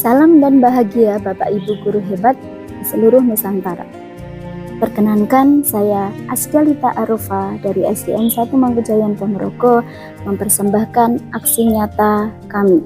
Salam dan bahagia Bapak Ibu guru hebat di seluruh Nusantara. Perkenankan, saya Asgalita Arufa dari SDN 1 Mangkujayan Ponorogo mempersembahkan aksi nyata kami.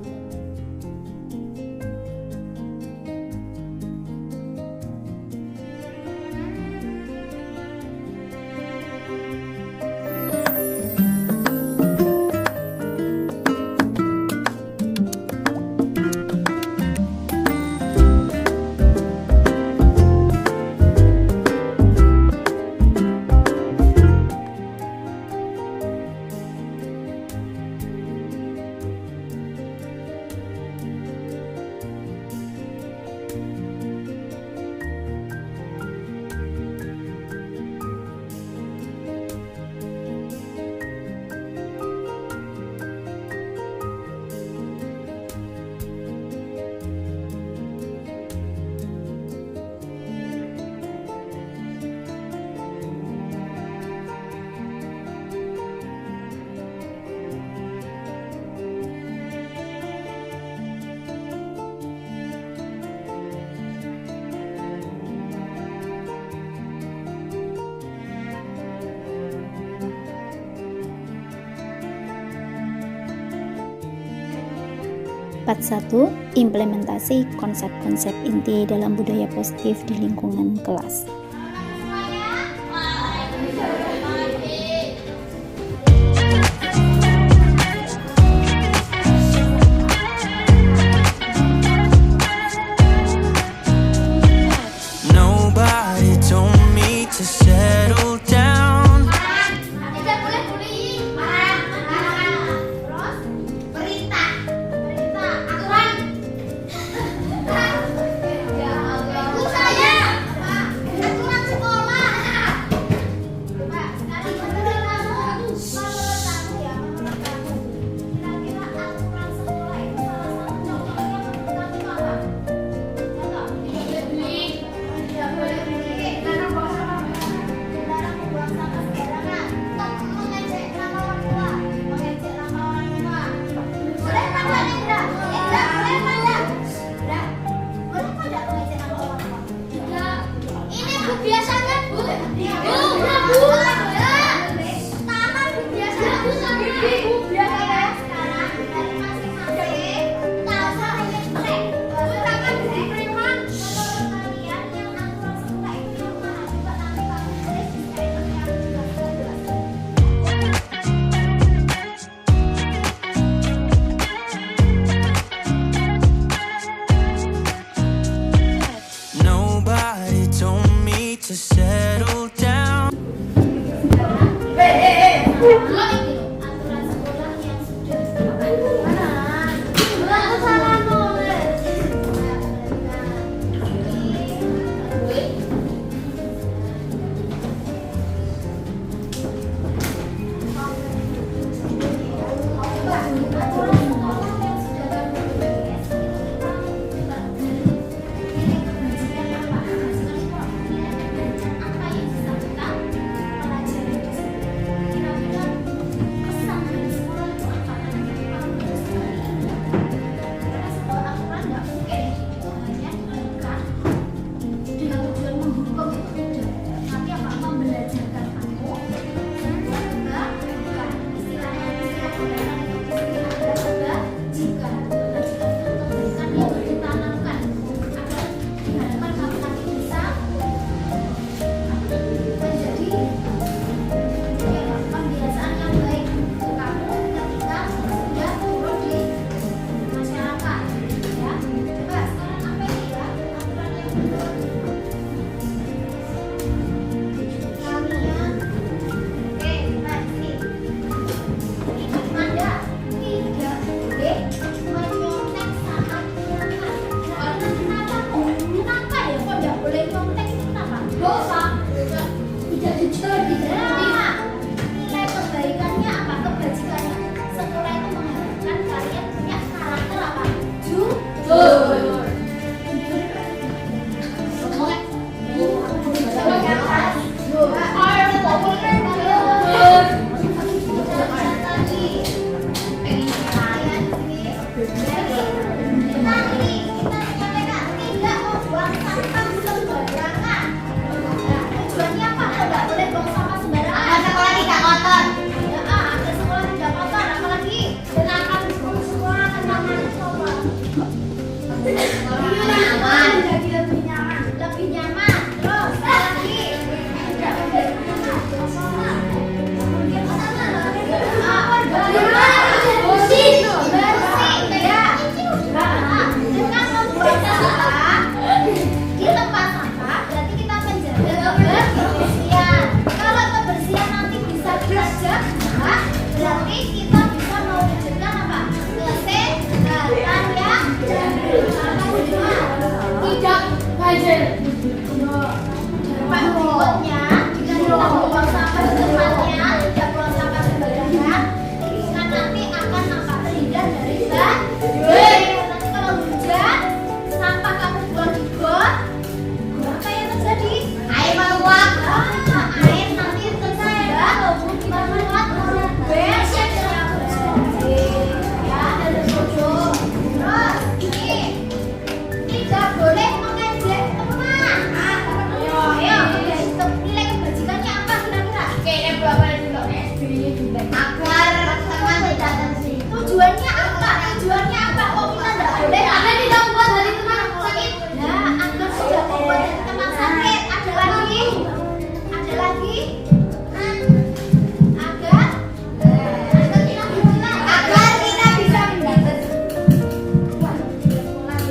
Part 1. Implementasi konsep-konsep inti dalam budaya positif di lingkungan kelas. Nobody told me to settle down. Biasanya Bu. Taman Bu biasanya Bu sampai Bu biasanya sekarang dari masing-masing tahu ini cek. Taman di Preman menurut kalian yang aturan sekolah itu yang mana juga nanti Nobody told me to settle down. aturan sekolah yang sudah salah nulis. Apa Pak berikutnya, jika kita membuang sampah di tempatnya, tidak buang sampah sembarangan, lingkungan nanti akan nampak terhindar dari banjir. Nanti kalau hujan, sampah kamu buang di got, apa yang terjadi? Air meluap. Air nanti tersambar, meluap banjir. Ya, dari bodoh. Terus ini tidak boleh mengejek teman. Ayo, hitung nilai kebajikannya apa kira-kira? Kayaknya berapa juga? Agar teman tidak tersinggung. Tujuannya apa? Tujuannya apa? Kok kita tidak boleh? Karena tidak membuat dari teman sakit. Nah, agar tidak membuat dari teman sakit. Ada lagi? Ada lagi? Agar kita bisa mendapat.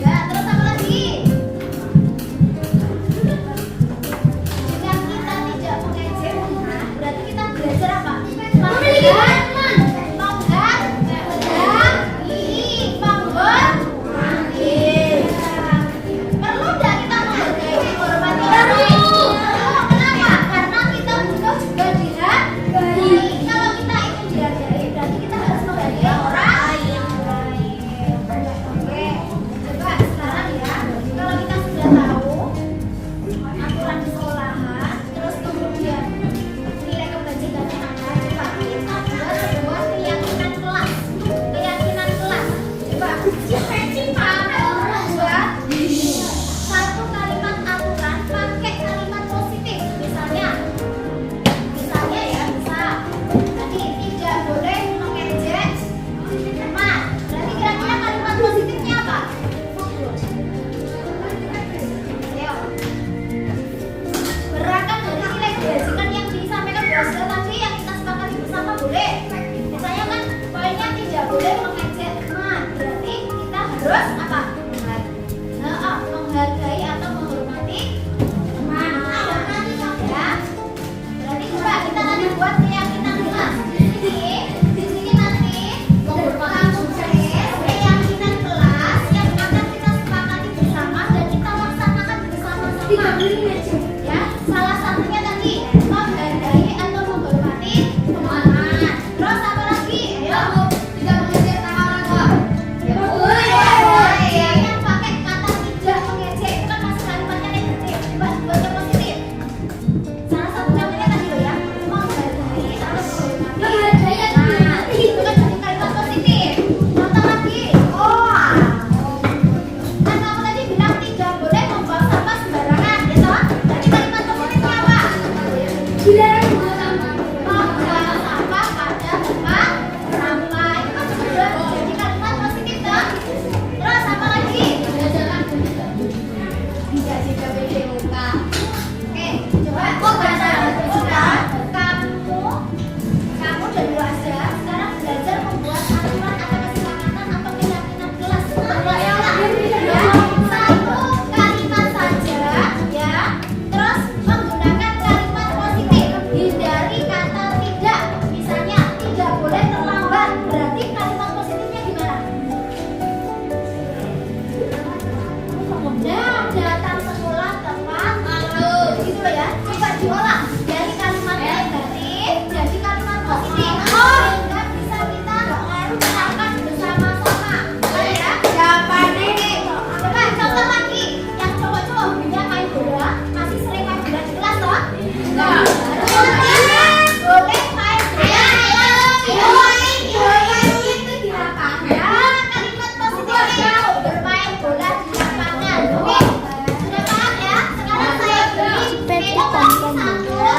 Ya, terus apa lagi? Jika kita tidak mengejek, berarti kita belajar apa? Perlu tidak kita menghargai, menghormati orang lain? Kenapa? Karena kita butuh juga dihargai. Kalau kita ingin dihargai, berarti kita harus menghargai orang lain. Oke, coba sekarang ya, kalau kita sudah tahu aturan di sekolahan, terus kemudian nilai kebajikannya apa, coba kita buat sebuah keyakinan kelas. Keyakinan kelas. Coba kamu buat satu kalimat aturan pakai kalimat positif. Misalnya ya, misal tadi tidak boleh mengejek teman. Berarti kira-kira kalimat positifnya apa? Ayo. Berangkat dari nilai kebajikan yang disampaikan Bu Asda tadi yang kita sepakati bersama boleh. Misalnya kan poinnya tidak boleh mengejek teman. Berarti kita harus apa? Menghargai atau menghormati teman. Ya. Berarti coba kita nanti buat keyakinan kelas. Di sini nanti kamu tulis keyakinan kelas yang akan kita sepakati bersama dan kita laksanakan bersama-sama. Ya, salah satunya tadi menghargai atau menghormati teman. Terus apa lagi? Ayo, tidak mengejek orang tua. Ya, yang pakai kata tidak mengejek itu kan masih kalimatnya negatif. Coba buat yang positif. Salah satu contohnya tadi loh ya, menghargai atau menghormati. Itu kan jadi kalimat positif. Contoh lagi. Kan kamu tadi bilang tidak boleh membuang sampah sembarangan, gitu. Jadi kalimat positifnya apa? Membuang sampah pada tempat sampah. Itu kan sudah jadi kalimat positif dong. Terus apa lagi? Tidak jika beda muka. Oke, coba bahasa kamu dan Bu Asda sekarang belajar membuat aturan atau kesepakatan atau keyakinan kelas. Ya, satu kalimat saja ya. Terus menggunakan kalimat positif. Hindari kata tidak. Misalnya tidak boleh terlambat. Berarti kalimat positifnya gimana? Nah, datang sekolah tepat waktu. Gitu loh ya. Coba diolah dari kalimat negatif jadi kalimat positif. Sehingga bisa kita lakukan bersama-sama. Boleh ya? Coba contoh lagi. Yang cowok-cowok punya main bola, masih sering main bola di kelas toh? Enggak. Boleh main bola. Itu di lapangan. Kalimat positifnya bermain bola di lapangan. Oke, sudah paham ya? Sekarang saya beri memori satu.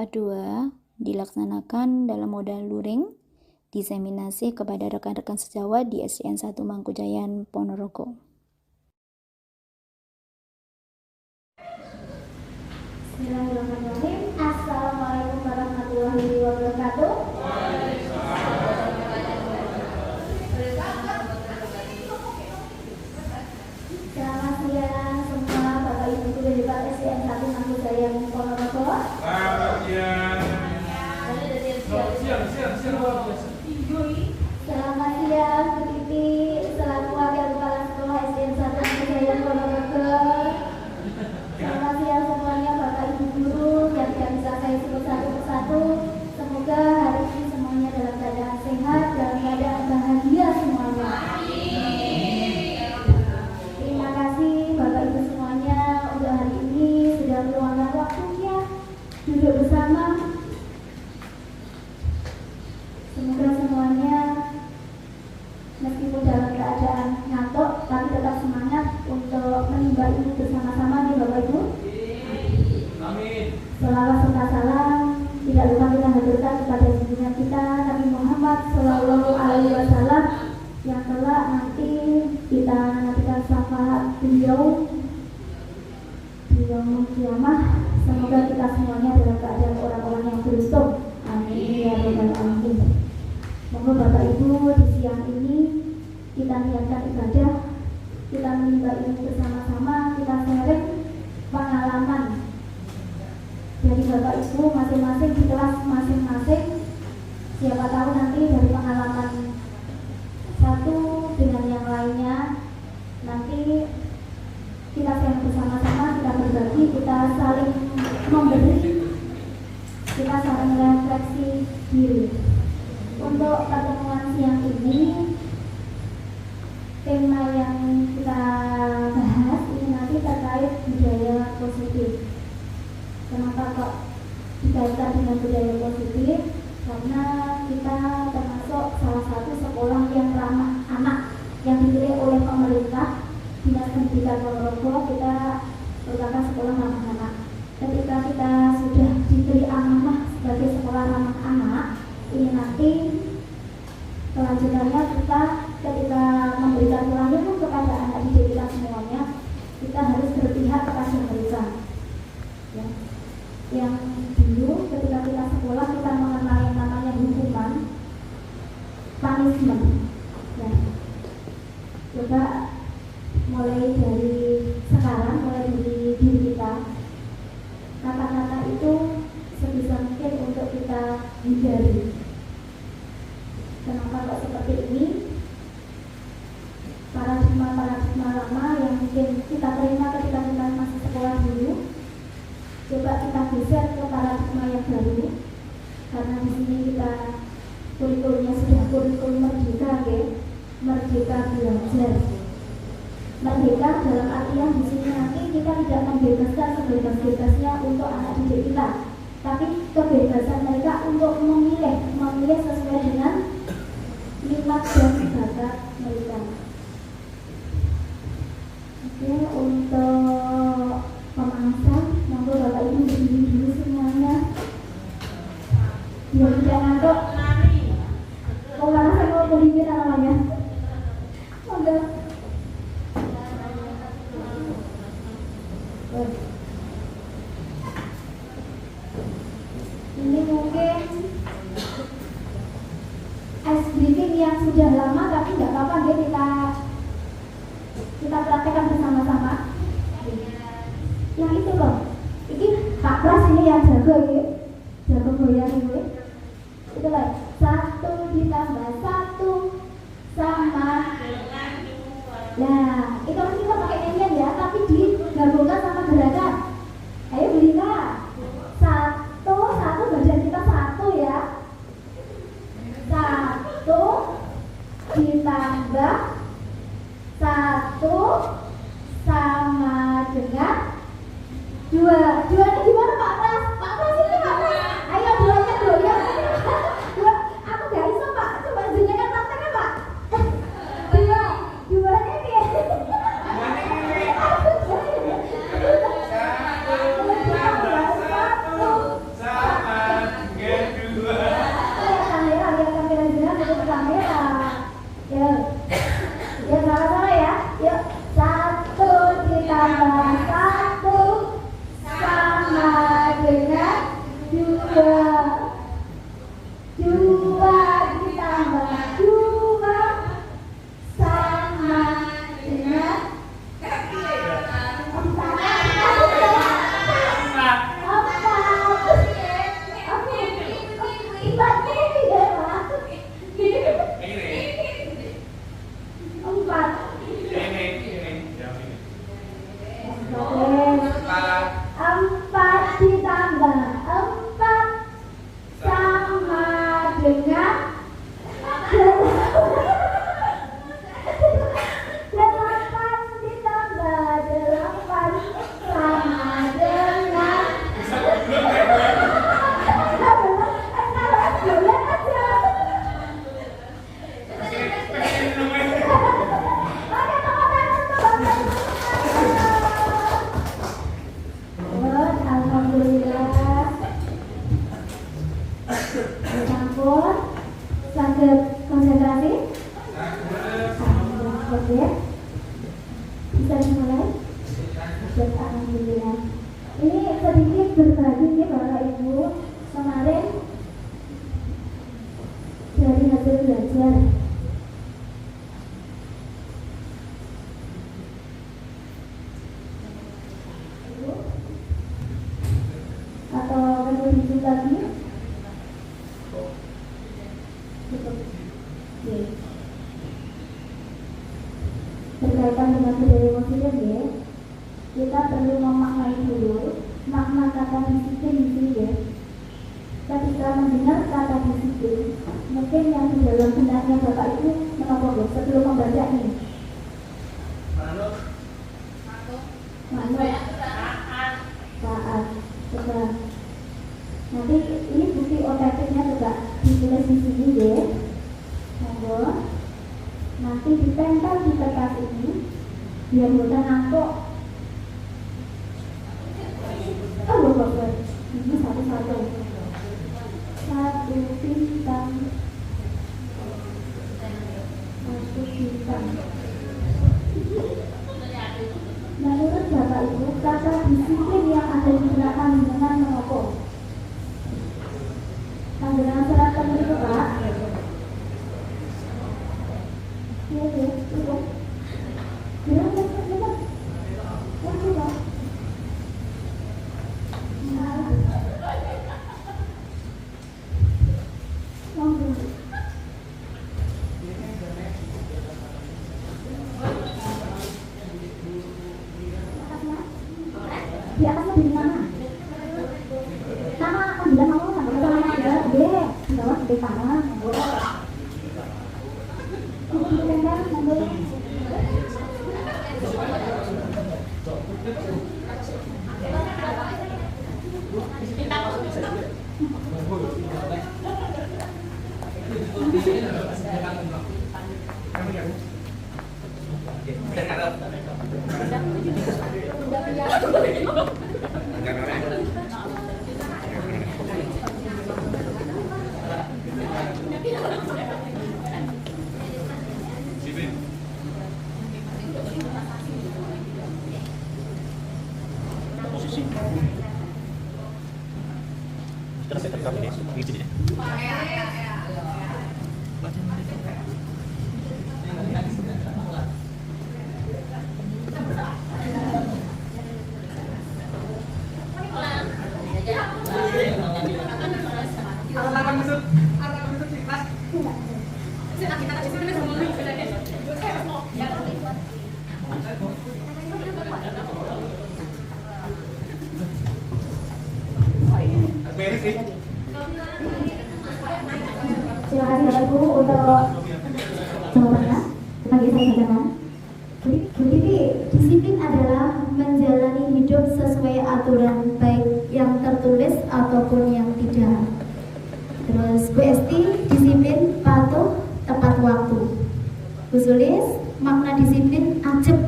kedua dilaksanakan dalam modal luring diseminasi kepada rekan-rekan sejawat di SDN 1 Mangkujayan Ponorogo. Bismillahirrahmanirrahim. Assalamualaikum warahmatullahi wabarakatuh. Selamat siang semua Bapak Ibu guru hebat SDN 1 Mangkujayan Ponorogo. Selamat siang. Selamat siang Bu Titi selaku Wakil Kepala Sekolah SDN 1 Mangkujayan Ponorogo. Selamat siang semuanya Bapak Ibu guru yang tidak bisa saya sebut satu persatu. Semoga hari ini semuanya dalam keadaan sehat, dalam keadaan bahagia semuanya. Terima kasih Bapak Ibu semuanya untuk hari ini sudah meluangkan waktunya duduk bersama. Semoga semuanya meskipun dalam keadaan ngantuk tapi tetap semangat untuk menimba ilmu bersama-sama nih Bapak Ibu. Amin. Selawat serta salam tidak lupa kita haturkan kepada junjungan kita Nabi Muhammad Sallallahu Alaihi Wasallam yang kelak nanti kita nantikan syafaat beliau di yaumul kiamah. Semoga kita semuanya dalam keadaan orang-orang yang beruntung. Amin ya rabbal alamin. Moga Bapak Ibu di siang ini kita niatkan ibadah, kita menimba ilmu bersama-sama, kita sharing pengalaman dari Bapak Ibu masing-masing di kelas masing-masing. Siapa tahu nanti dari pengalaman satu dengan yang lainnya nanti kita sharing bersama-sama, kita berbagi, kita saling memberi, kita saling refleksi diri. Untuk pertemuan siang ini, tema yang kita bahas ini nanti terkait budaya positif. Kenapa kok dikaitkan dengan budaya positif? Karena kita termasuk salah satu sekolah yang ramah anak yang dipilih oleh pemerintah Dinas Pendidikan Ponorogo. Kita merupakan sekolah ramah anak. Ketika kita sudah diberi amanah sebagai sekolah ramah anak, ini nanti kelanjutannya kita ketika memberikan pelayanan kepada anak didik kita semuanya, kita harus berpihak kepada mereka. Ya. Yang dulu ketika kita sekolah kita mengenal yang namanya hukuman, punishment. Ya. Coba mulai dari sekarang, mulai dari diri kita, kata-kata itu sebisa mungkin untuk kita hindari. Kenapa kok seperti ini? Paradigma lama yang mungkin kita terima ketika kita masih sekolah dulu, coba kita geser ke paradigma yang baru. Karena di sini kita kurikulumnya sudah kurikulum merdeka, ya, merdeka belajar. Merdeka dalam artian di sini nanti kita tidak membebaskan sebebas-bebasnya untuk anak didik kita, tapi kebebasan mereka untuk memilih sesuai dengan minat dan bakat mereka. Oke, untuk pemanasan, monggo Bapak Ibu berdiri dulu semuanya. Biar tidak ngantuk. Pemanasan mau berdiri namanya. Monggo. Ini mungkin ice breathing yang sudah lama tapi nggak apa-apa ya, kita praktekkan bersama-sama. Yang itu loh, ini Pak Pras ini yang jago ya, jago goyang ini. Itu loh, 1 ditambah 1 sama dengan 2. Nah, itu kan kita pakai nyanyian ya, tapi digabungkan sama gerakan. Ayo Belita, 1 badan kita 1 ya. 1 ditambah 1 sama dengan 2. 2 ini gimana Pak Pras? Pak Pras ini Pak Pras. Ayo 2-nya ya. 2. Aku gak bisa Pak. Coba jenengan prakteknya Pak. 2-nya ini. Aku ditambah 1 sama dengan 2. 2 ditambah 2 sama dengan 4 ditambah 4 sama dengan 8 ditambah 8 sama dengan alhamdulillah. Campur sakit konsentrasi. Oke, bisa dimulai. Alhamdulillah. Ini sedikit berbagi ya Bapak Ibu. Kemarin dari hasil belajar atau lebih lagi berkaitan dengan budaya emosional ya, kita perlu memaknai dulu makna kata disiplin di sini ya. Ketika mendengar kata disiplin, mungkin yang di dalam benaknya Bapak Ibu menopong sebelum membaca ini. Saat coba. Nanti ini bukti otentiknya juga ditulis di sini ya. Monggo. Nanti ditempel di kertas ini biar mudah nangkuk. Oh, Bapak. Ini satu-satu. 1 bintang. 1 bintang. Menurut Bapak Ibu, kata disiplin yang ada di belakang dengan menopong. Panggilan serat teman itu Pak. Ya, cukup. Bilang, benar. Ya, cukup. Di atasnya di mana? Nama panggilan kamu sama sama ada D, di bawah di tangan. Silakan Bapak Ibu untuk jawabannya. Bagi saya jangan. Jadi disiplin adalah menjalani hidup sesuai aturan baik yang tertulis ataupun yang tidak. Terus Bu Esti, disiplin patuh tepat waktu. Bu Sulis, makna disiplin ajeb.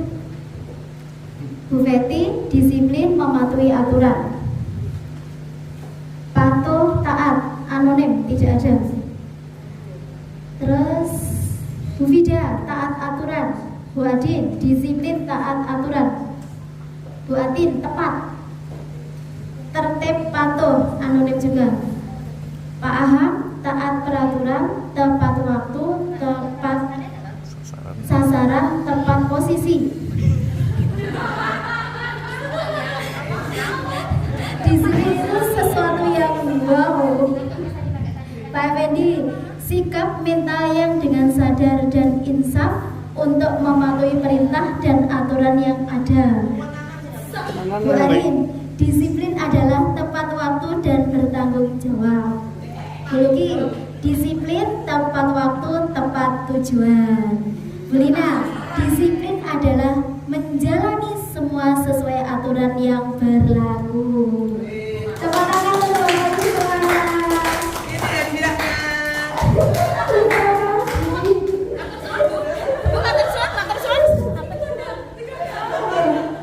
Bu Feti, disiplin mematuhi aturan. Patuh taat, anonim, tidak ada. Terus Bu Vida, taat aturan. Bu Adin, disiplin taat aturan. Bu Atin, tepat. Tertib, patuh, anonim juga. Pak Aham, taat peraturan, tepat waktu, tepat sasaran, tepat posisi. Disiplin itu sesuatu yang wow. Pak Effendi, sikap mental yang dengan sadar dan insaf untuk mematuhi perintah dan aturan yang ada. Bu Arin, disiplin adalah tepat waktu dan bertanggung jawab. Bu Luki, disiplin, tepat waktu, tepat tujuan. Bu Lina, disiplin adalah menjalani semua sesuai aturan yang berlaku. Tepuk tangan untuk Bu Luki semuanya.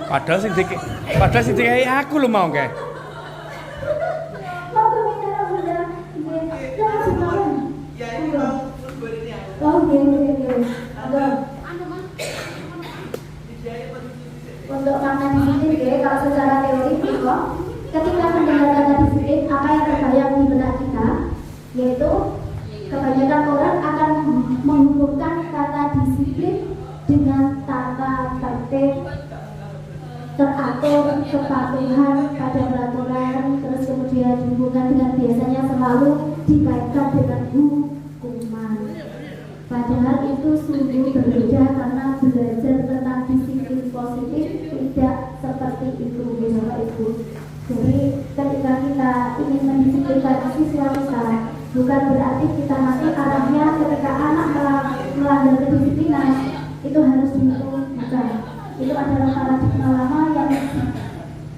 Padahal sing dikai aku lho mau kae. Untuk makna disiplin, kalau secara teori ketika mendengar kata disiplin, apa yang terbayang di benak kita, yaitu kebanyakan orang akan menghubungkan kata disiplin dengan tata tertib, teratur, kepatuhan pada peraturan, terus kemudian dihubungkan dengan biasanya selalu dikaitkan dengan hukuman. Padahal itu sungguh berbeda karena belajar tentang disiplin positif tidak seperti itu, Bapak Ibu. Jadi ketika kita ingin mendisiplinkan siswa kita, bukan berarti kita nanti arahnya ketika anak melanggar kedisiplinan itu harus dihukum, bukan. Itu adalah paradigma lama yang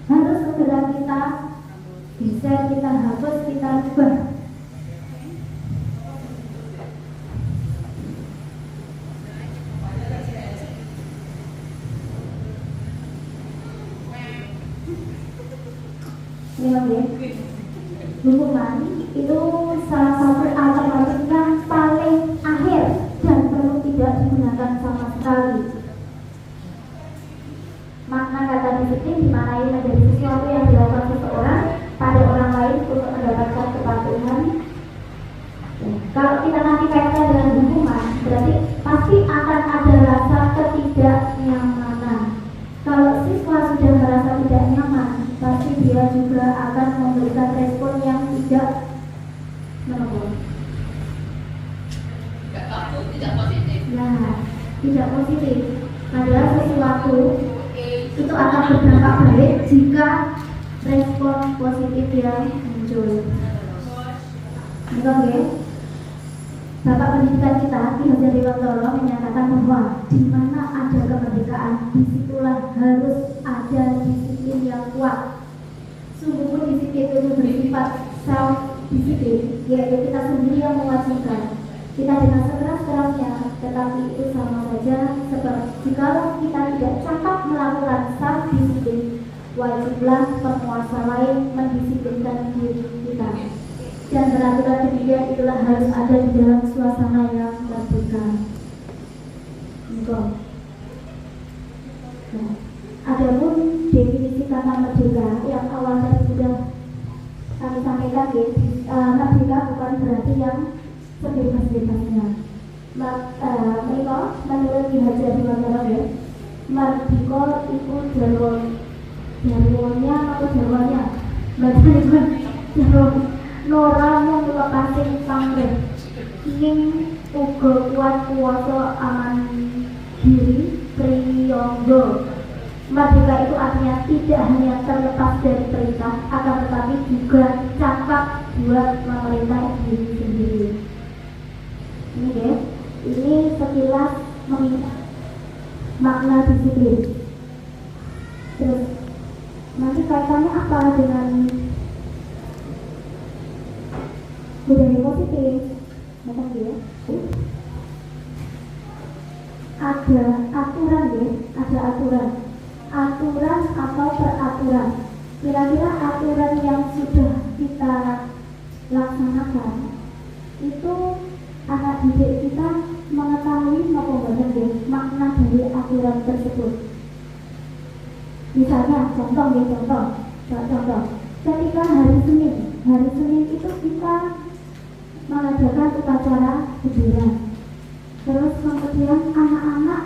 harus segera kita bisa kita hapus, kita rubah. Hukuman itu salah satu alternatif yang paling akhir dan perlu tidak digunakan sama sekali. Makna kata disiplin dimaknai menjadi sesuatu yang dilakukan seseorang pada orang lain untuk mendapatkan kepatuhan. Kalau kita nanti kaitkan dengan hukuman, berarti pasti akan ada rasa ketidaknyamanan. Kalau siswa sudah merasa tidak nyaman, pasti dia juga akan memberikan respon yang tidak menentu. Nah, tidak positif. Padahal sesuatu itu akan berdampak baik jika respon positif yang muncul. Oke. Bapak pendidikan kita, Ki Hajar Dewantara menyatakan bahwa di mana ada kemerdekaan, disitulah harus ada disiplin yang kuat. Sungguh pun disiplin itu bersifat self-disiplin, yaitu kita sendiri yang mewajibkan. Kita dengan sekeras-kerasnya, tetapi itu sama saja seperti jika kita tidak cakap melakukan self-disiplin, wajiblah penguasa lain mendisiplinkan diri kita. Dan peraturan demikian itulah harus ada di dalam suasana yang merdeka. Nah, adapun definisi kata merdeka yang awalnya sudah kami sampaikan, merdeka bukan berarti yang sebebas-bebasnya. Menurut Ki Hajar Dewantara, merdeka itu jarwonya atau jarwanya, Nora mau lepasin pamrih, ingin uga kuat kuasa aman diri priyonggo. Merdeka itu artinya tidak hanya terlepas dari perintah, akan tetapi juga cakap buat memerintah diri sendiri. Ini ya, ini sekilas makna disiplin. Terus nanti kaitannya apa dengan budaya positif? Macam dia ada aturan ya, ada aturan atau peraturan. Kira-kira aturan yang sudah kita laksanakan itu anak didik kita mengetahui makna dari aturan tersebut. Misalnya contoh. Ketika hari Senin itu kita mengadakan upacara hiburan. Terus kemudian anak-anak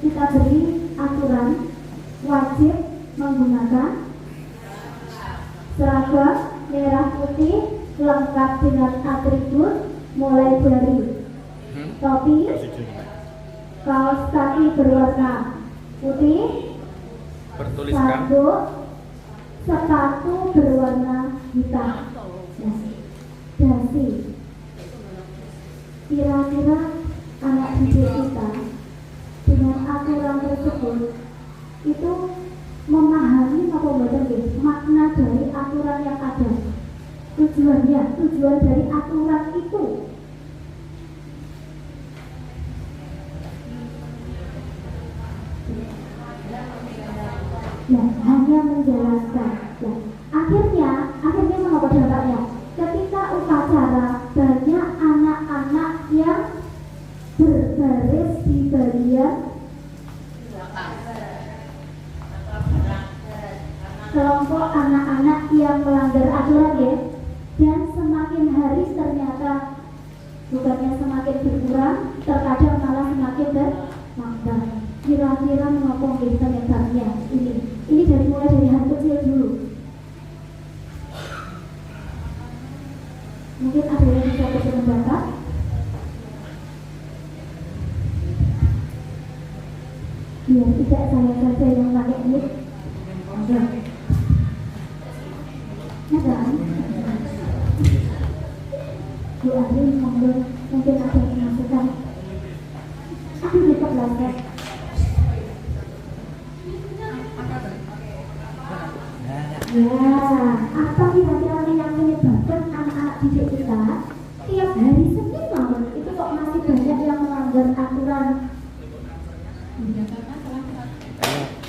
kita beri aturan wajib menggunakan seragam merah putih lengkap dengan atribut mulai dari topi, kaos kaki berwarna putih, Bertuliskan. sabuk, sepatu berwarna hitam. Dasi. Kira-kira anak didik kita dengan aturan tersebut itu memahami apa betul makna dari aturan yang ada, tujuan dari aturan itu. Ya, hanya menjelaskan. Ya. Akhirnya mengapa dampaknya? Ketika upacara banyak anak-anak yang berbaris di bagian kelompok anak-anak yang melanggar aturan ya, dan semakin hari ternyata bukannya semakin berkurang, terkadang malah semakin bertambah. Kira-kira mengapa penyebabnya ini mulai dari hal kecil dulu. Mungkin ada yang bisa berpendapat. Ya, tidak saya saja yang pakai mic. Ada. Bu Ari, mungkin ada yang masukan. Aku cepat belajar. Ya, apa kira-kira yang menyebabkan anak-anak didik kita tiap hari Senin malam itu kok masih banyak yang melanggar aturan?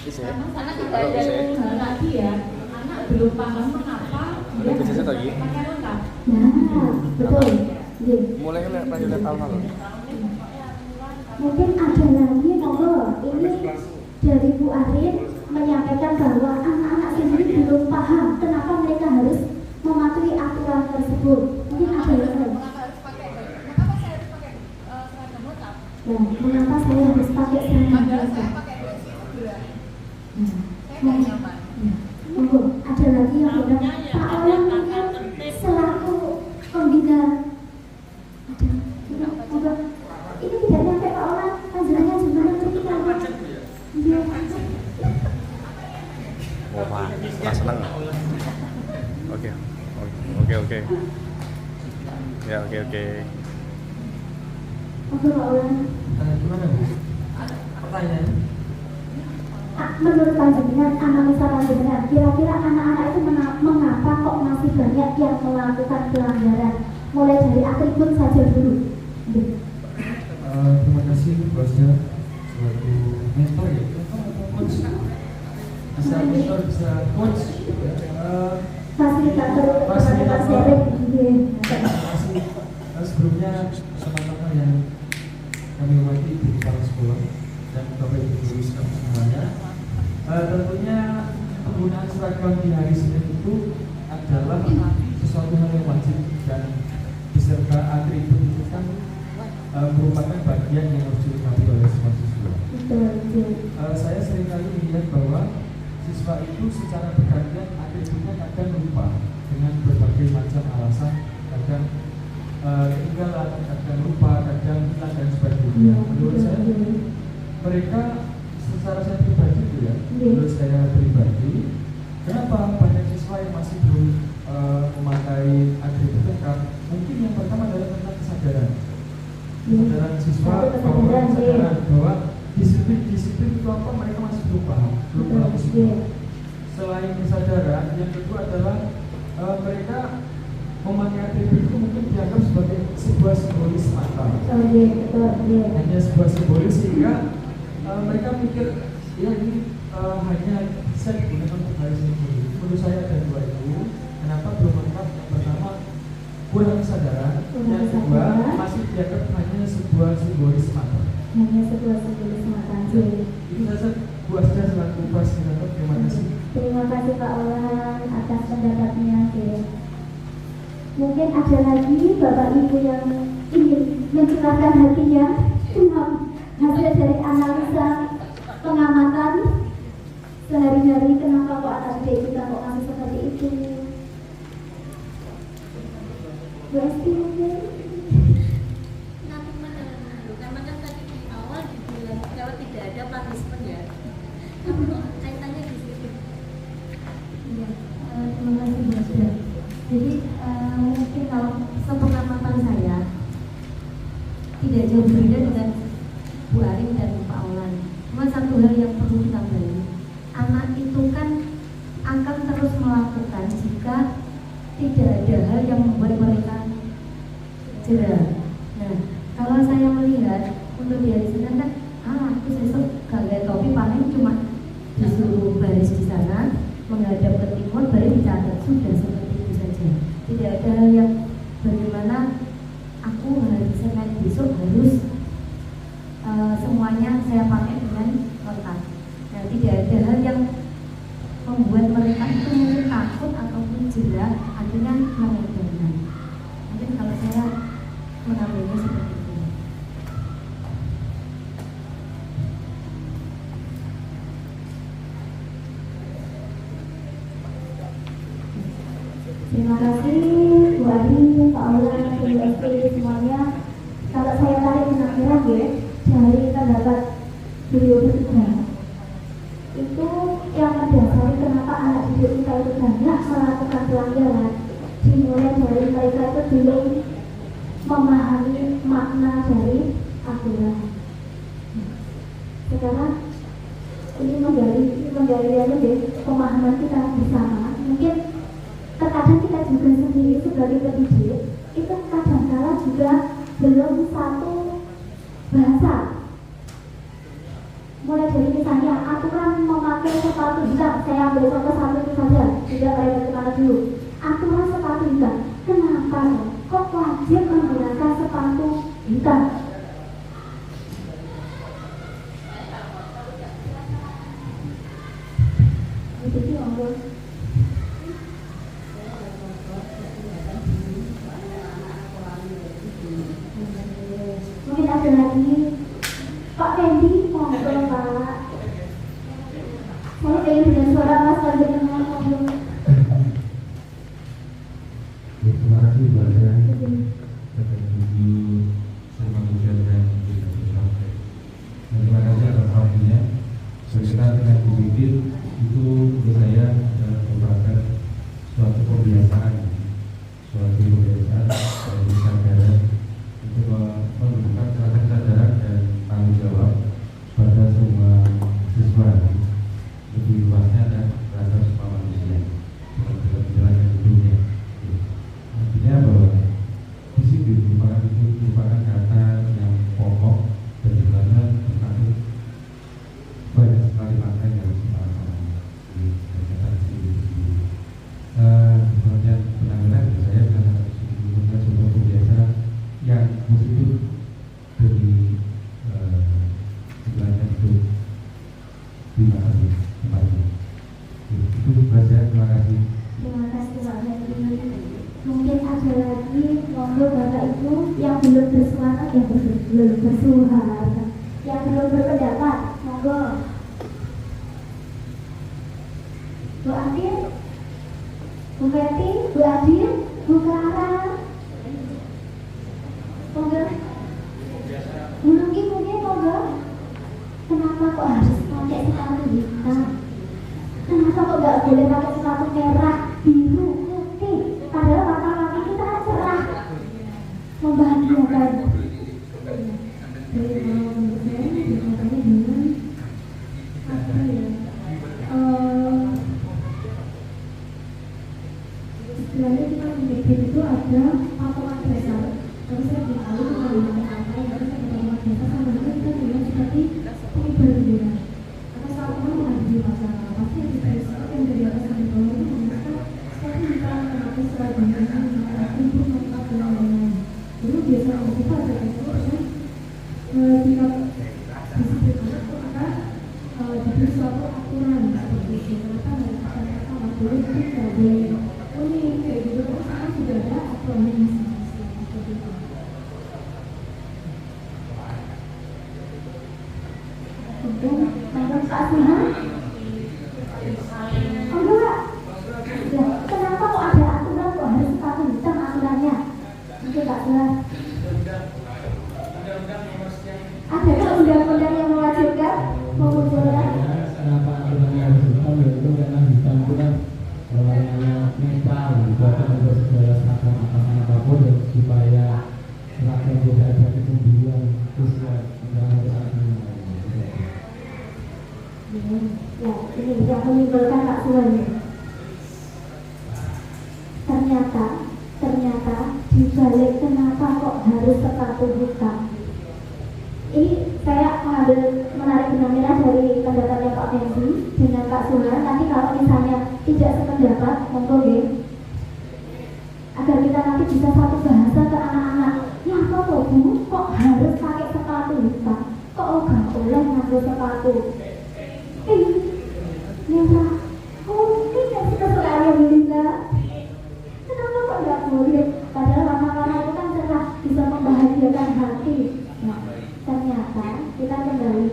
Karena tidak ada hal lagi ya, anak belum paham mengapa dia harus pakai lengkap. Nah, betul. Iya. Mulai lihat tahun lalu. Mungkin ada lagi monggo. Ini dari Bu Arin menyampaikan bahwa anak-anak sendiri belum paham kenapa mereka harus mematuhi aturan tersebut. Mungkin ada yang lain. Dan mengapa saya harus pakai seragam lengkap? Monggo, ada lagi yang bilang Pak Olang selaku pembina. Ada. Ini tidak nyampe Pak Olang, panjenengan sebenarnya cerita. Iya. Wah, senang. Oke. Ya, oke. Oke Pak Olang. Gimana Bu? Pertanyaan? Menurut panjenengan, analisa panjenengan, kira-kira anak-anak itu mengapa kok masih banyak yang melakukan pelanggaran? Mulai dari atribut saja dulu. Terima kasih bosnya selaku mentor ya, atau coach. Bisa mentor, bisa coach. Fasilitator Fasilitator. sharing. Terima kasih. Sebelumnya teman-teman yang kami hormati di kepala sekolah dan Bapak Ibu guru semuanya, tentunya penggunaan seragam di hari Senin itu adalah sesuatu hal yang wajib dan beserta atribut itu kan merupakan bagian yang harus dinikmati oleh semua siswa. Saya seringkali melihat bahwa siswa itu secara bergantian atributnya kadang lupa dengan berbagai macam alasan, kadang ketinggalan, kadang lupa, kadang hilang dan sebagainya. Menurut saya mereka secara saya pribadi itu ya, menurut saya pribadi, kenapa banyak siswa yang masih belum memakai atribut lengkap? Mungkin yang pertama adalah tentang kesadaran siswa, bahwa disiplin itu apa, mereka masih belum paham, belum paham semua. Selain kesadaran, yang kedua adalah mereka memakai atribut itu mungkin dianggap sebagai sebuah simbolis semata. Hanya sebuah simbolis sehingga mereka pikir ya ini hanya bisa digunakan untuk hari Senin. Menurut saya ada dua itu. Kenapa belum lengkap? Yang pertama kurang kesadaran, yang kedua masih dianggap hanya sebuah simbolis semata. Hanya sebuah simbolis semata. Itu saja Bu Asda selaku fasilitator. Terima kasih. Terima kasih Pak Olan atas pendapatnya. Mungkin ada lagi Bapak Ibu yang ingin mencurahkan hatinya hasil dari analisa pengamatan sehari-hari, kenapa kok anak didik kita kok masih seperti itu. Berarti mungkin Karena kan tadi di awal dibilang kalau tidak ada punishment ya, kamu kaitannya di situ. ya, terima kasih Bu Asda. Jadi mungkin kalau sepengamatan saya tidak jauh berbeda dengan Bu Arin dan Pak Olan. Cuma satu hal yang perlu kita balik, anak itu kan akan terus melakukan jika tidak ada hal yang membuat mereka jerah. Nah, kalau saya melihat untuk di hari Senin kan, aku besok gak lihat topi, paling cuma disuruh baris di sana, menghadap ke timur, baru dicatat, sudah seperti itu saja. Tidak ada hal yang bagaimana aku hari Senin besok harus semuanya saya pakai dengan lengkap. Nah, tidak ada hal yang membuat mereka itu mungkin takut ataupun jerah, akhirnya mengabaikan. Mungkin kalau saya mengambilnya seperti itu. Terima kasih Bu Ari, Pak Olan, Bu SP semuanya. Kalau saya tarik menakhiran ya, dari pendapat beliau bertiga, itu yang mendasari kenapa anak didik kita itu banyak melakukan pelanggaran, dimulai dari mereka itu belum memahami makna dari aturan. Sekarang ini menggali pemahaman kita bersama. Mungkin terkadang kita juga sendiri sebagai pendidik itu kadang-kala juga belum satu bahasa. Mulai dari misalnya aturan memakai sepatu hitam, saya ambil contoh satu itu saja, tidak kayak bagaimana dulu. Aturan sepatu hitam, kenapa kok wajib menggunakan sepatu hitam? Jadi Allah. Mungkin ada lagi Pak Fendi, monggo Pak. Saya pengen dengan suara Mas lagi dengan ngomong. Terima kasih kepada Ibu Sermanusia dan Ibu Sampai. Terima kasih atas waktunya. Berkaitan dengan dididik itu menurut saya merupakan suatu kebiasaan dari kesadaran untuk menunjukkan kesadaran dan tanggung jawab pada semua siswa lebih luasnya dan terhadap semua manusia dalam menjalankan hidupnya. Artinya bahwa disiplin merupakan kata yang pokok dan dimana terkandung banyak sekali makna yang harus kita pahami di kegiatan sendiri. Sebenarnya penanganan saya sangat merupakan sebuah kebiasaan yang positif bagi sebenarnya hidup di masa depan. Itu saja, terima kasih. Terima kasih Pak Fendi. Mungkin ada lagi monggo Bapak Ibu yang belum bersuara, yang belum bersuara, yang belum berpendapat, monggo. Bu Adin, Bu Betty, Bu Adin, Bu Clara, monggo. Mungkin monggo. Kenapa kok harus pakai sepatu hitam? Kenapa kok nggak boleh pakai sepatu merah, biru, putih? Padahal warna-warni kita kan cerah, membahagiakan. Dari awal menurut saya berkaitannya dengan apa ya? Istilahnya kita memikir itu ada patokan dasar. Tapi saya belum tahu itu kalimatnya apa. Tapi saya patokan dasar sama dengan kita bilang seperti pengibar bendera. Karena saat orang menghadapi masalah, pasti yang dituliskan yang dari atas sampai bawah itu mengatakan seperti kita memakai seragam dengan untuk lengkap dan lain-lain. Dulu biasa kita ada itu kan jika disiplin anak itu akan diberi suatu aturan seperti itu. Kenapa mereka jadi tidak boleh unik kayak gitu, karena sudah ada aturannya masing-masing seperti itu. Kemudian nomor keasuhan, oh enggak, ya kenapa kok ada aturan kok harus sepatu hitam aturannya? Mungkin tak jelas. Ada kan undang-undang yang mewajibkan memunculkan? Kenapa aturannya harus hitam? Yaitu karena hitam itu kan warnanya netral, bukan untuk segala seragam atasan apapun, dan supaya seragam tidak ada kecemburuan terus ya Ya, ini yang menimbulkan tak suami. Ternyata dibalik kenapa kok harus sepatu hitam. Ini saya menarik benang dari pendapatnya Pak Mensi dengan Kak Suhan. Nanti kalau misalnya tidak sependapat, monggo nggih. Agar kita nanti bisa satu bahasa ke anak-anak. Ya apa kok Bu, kok harus pakai sepatu hitam? Kok enggak boleh nganggo sepatu? Merah. Oh, ini yang suka sekali Linda. Kenapa kok enggak boleh? Padahal warna-warna itu kan cerah, bisa membahagiakan hati. Nah, ternyata kita kembali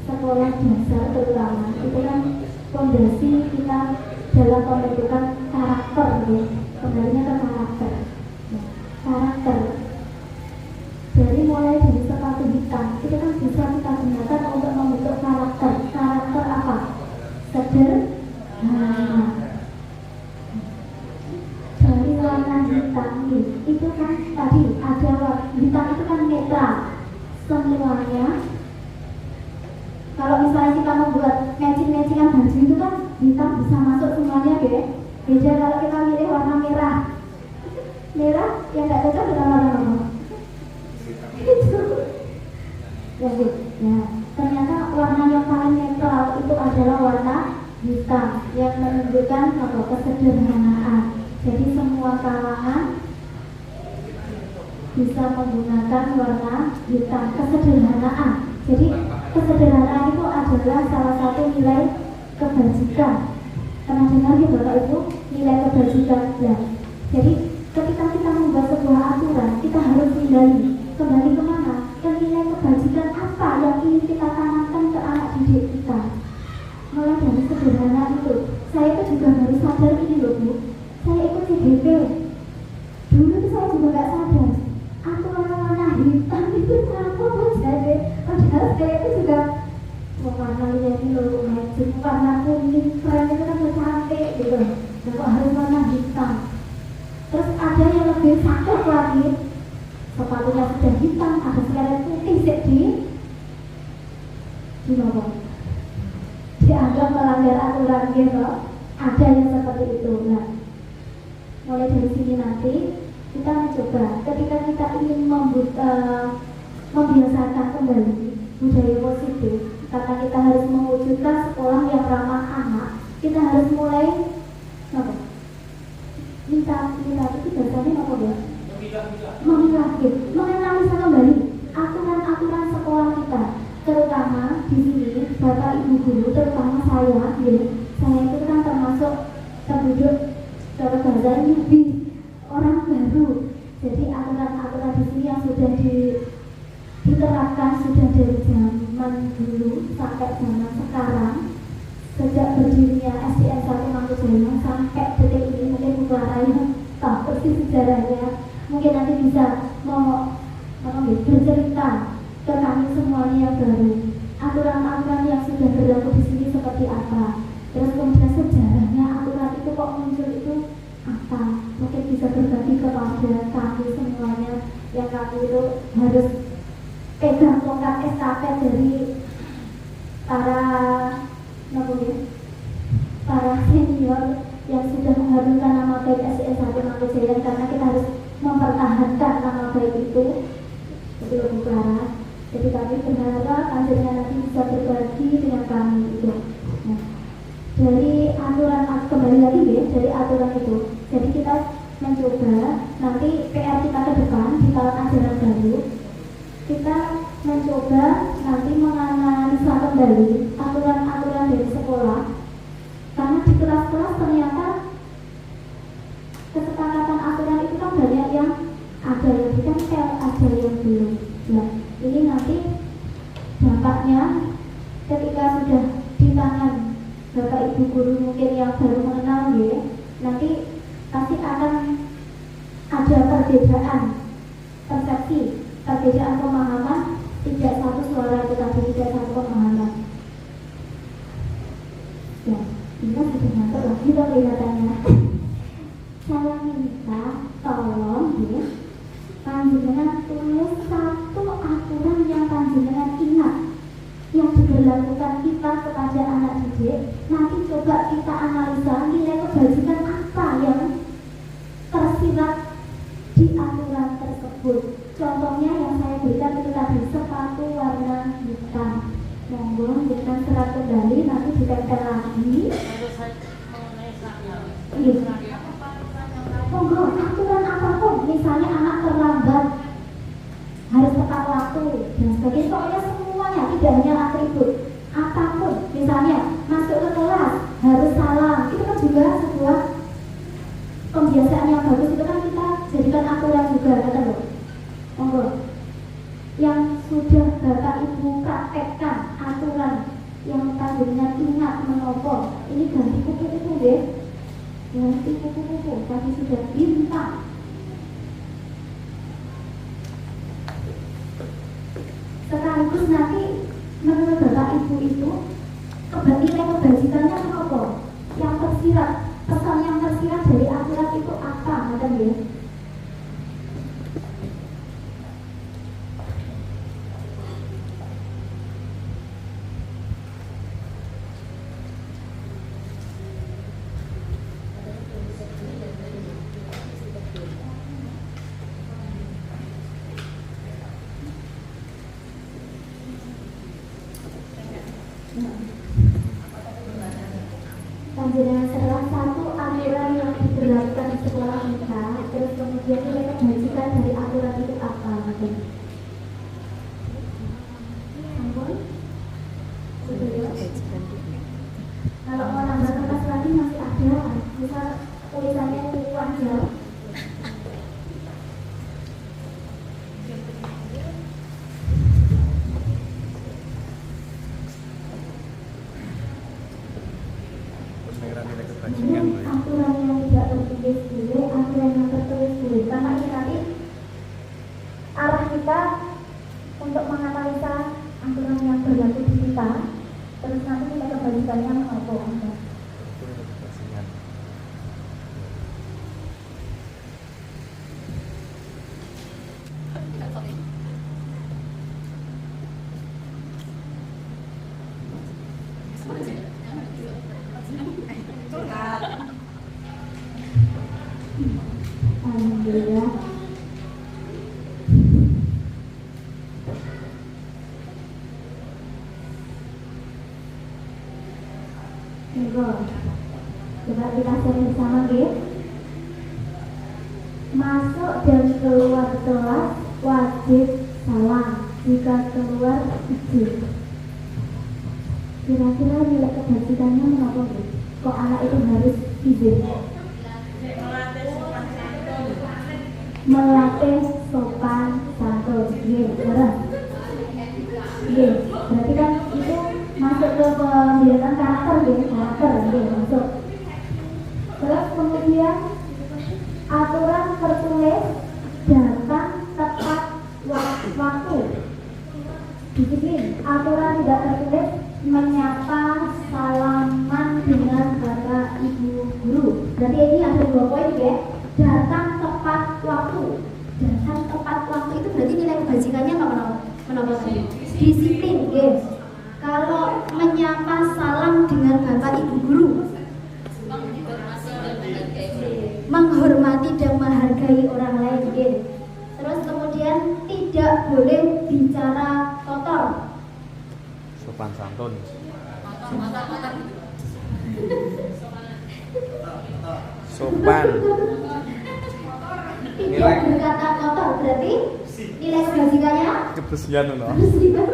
sekolah dasar terutama itu kan fondasi kita dalam pembentukan karakter, ya. Kembalinya ke karakter. Nah, karakter dari mulai dari sepatu hitam itu kan bisa kita gunakan untuk membentuk karakter. Karakter apa? Sederhana. Dari warna hitam itu kan tadi ada warna hitam itu kan netral semuanya. Kalau misalnya kita membuat matching-matchingan baju itu kan hitam bisa masuk semuanya, deh. Beda kalau kita milih warna merah yang nggak cocok dengan warna apa? Ya, ternyata warna yang paling netral itu adalah warna hitam yang menunjukkan kesederhanaan. Jadi semua kalangan bisa menggunakan warna hitam, kesederhanaan. Jadi kesederhanaan itu adalah salah satu nilai kebajikan. Pernah dengar ya Bapak Ibu, nilai kebajikan? Ya. Jadi ketika kita membuat sebuah aturan, kita harus kembali kemana? Ke nilai kebajikan apa yang ingin kita tanamkan ke anak didik kita. Mulai dari sederhana itu, saya itu juga baru sadar ini loh Bu. Saya ikut CDP. Dulu itu saya juga nggak sadar. Aturan warna hitam itu kenapa Bu jadi? Padahal saya itu juga warnanya ini loh, magic, warna kuning, keren itu kan cantik gitu. Dan kok harus warna hitam? Terus ada yang lebih sakit lagi. Sepatunya sudah hitam, ada seret putih di bawah. Dianggap melanggar aturan gitu. Ada yang seperti itu. Nah, mulai dari sini nanti kita mencoba ketika kita ingin membiasakan kembali budaya positif, karena kita harus mewujudkan sekolah yang ramah anak, kita harus mulai minta itu biasanya apa ya? Menganalisa kembali aturan-aturan sekolah kita, terutama di sini Bapak Ibu guru, terutama saya itu kan termasuk penduduk cara bahasa newbie, orang baru. Jadi aturan-aturan di sini yang sudah diterapkan sudah dari zaman dulu sampai zaman sekarang, sejak berdirinya SDN 1 Mangkujoyo sampai detik ini. Mungkin Bu Clara yang tahu persis sejarahnya, mungkin nanti bisa bercerita ke kami semuanya yang baru, aturan-aturan yang sudah berlaku di sini seperti apa, terus kemudian sejarahnya aturan itu kok muncul itu apa, mungkin bisa berbagi kepada kami semuanya yang kami itu harus pegang tongkat estafet dari para senior yang sudah mengharumkan nama baik SDN 1 Mangkujoyo, karena kita harus mempertahankan nama baik itu. Itu Bu Clara. Jadi kami berharap panjenengan nanti bisa berbagi dengan kami itu. Nah, dari aturan kembali lagi ya, dari aturan itu. Jadi kita mencoba nanti PR kita ke depan di tahun ajaran baru, kita mencoba nanti menganalisa kembali aturan-aturan dari sekolah Bapak Ibu guru mungkin yang baru mengenal ya, nanti pasti akan ada perbedaan persepsi, perbedaan pemahaman, tidak satu suara itu tadi, tidak satu pemahaman. Ya, ini sudah masuk lagi dong kelihatannya. Saya minta tolong ya, panjenengan tulis satu aturan yang panjenengan ingat yang diberlakukan kita kepada anak didik. Nanti coba kita analisa nilai kebajikan apa yang tersirat di aturan tersebut. Contohnya yang saya berikan itu tadi, sepatu warna hitam. Monggo berikan serat kembali, nanti ditempel lagi. Iya. Monggo, aturan apapun, misalnya anak terlambat harus tepat waktu dan sebagainya, pokoknya semuanya, tidak hanya atribut, apapun, misalnya masuk ke kelas harus salam, itu kan juga sebuah pembiasaan yang bagus, itu kan kita jadikan aturan juga, kata loh. Monggo, yang sudah Bapak Ibu praktekkan aturan yang panjenengan ingat menopo, ini ganti kuku-kuku deh, ganti kuku-kuku, tadi sudah bintang. Sekaligus nanti menurut Bapak Ibu itu nilai kebajikannya apa? Yang tersirat, pesan yang tersirat dari aturan itu apa? Ngerti ya? Panjenengan setelah satu aturan yang diberlakukan di sekolah kita, terus kemudian nilai kebajikan dari aturan itu apa? Ampun? Sudah ya? Kalau mau nambah kertas lagi masih ada, misal tulisannya itu aja. Aturan yang tidak tertulis dulu, aturan yang tertulis dulu. Karena ini nanti arah kita untuk menganalisa aturan yang berlaku di kita, terus nanti kita kembalikannya mengapa. Alhamdulillah. Coba kita share bersama ya. Masuk dan keluar kelas wajib salam. Jika keluar izin. Kira-kira nilai kebajikannya mengapa Bu? Kok anak itu harus izin? Melatih sopan santun. Iya, benar. Iya, berarti kan itu masuk ke pembiayaan karakter ya, karakter ya, masuk. Terus kemudian aturan tertulis datang tepat waktu. Disiplin. Aturan tidak tertulis menyapa salaman dengan Bapak Ibu guru. Berarti ini ada 2 poin ya. Datang tepat waktu. Datang tepat waktu itu berarti nilai kebajikannya menapa tadi? Disiplin, guys. Kalau menyapa salam dengan Bapak Ibu guru, menghormati dan menghargai orang lain, guys. Terus kemudian tidak boleh bicara kotor. Sopan santun. Sopan. Tidak berkata kotor, berarti nilai kebajikannya Kebersihan loh. kebersihan.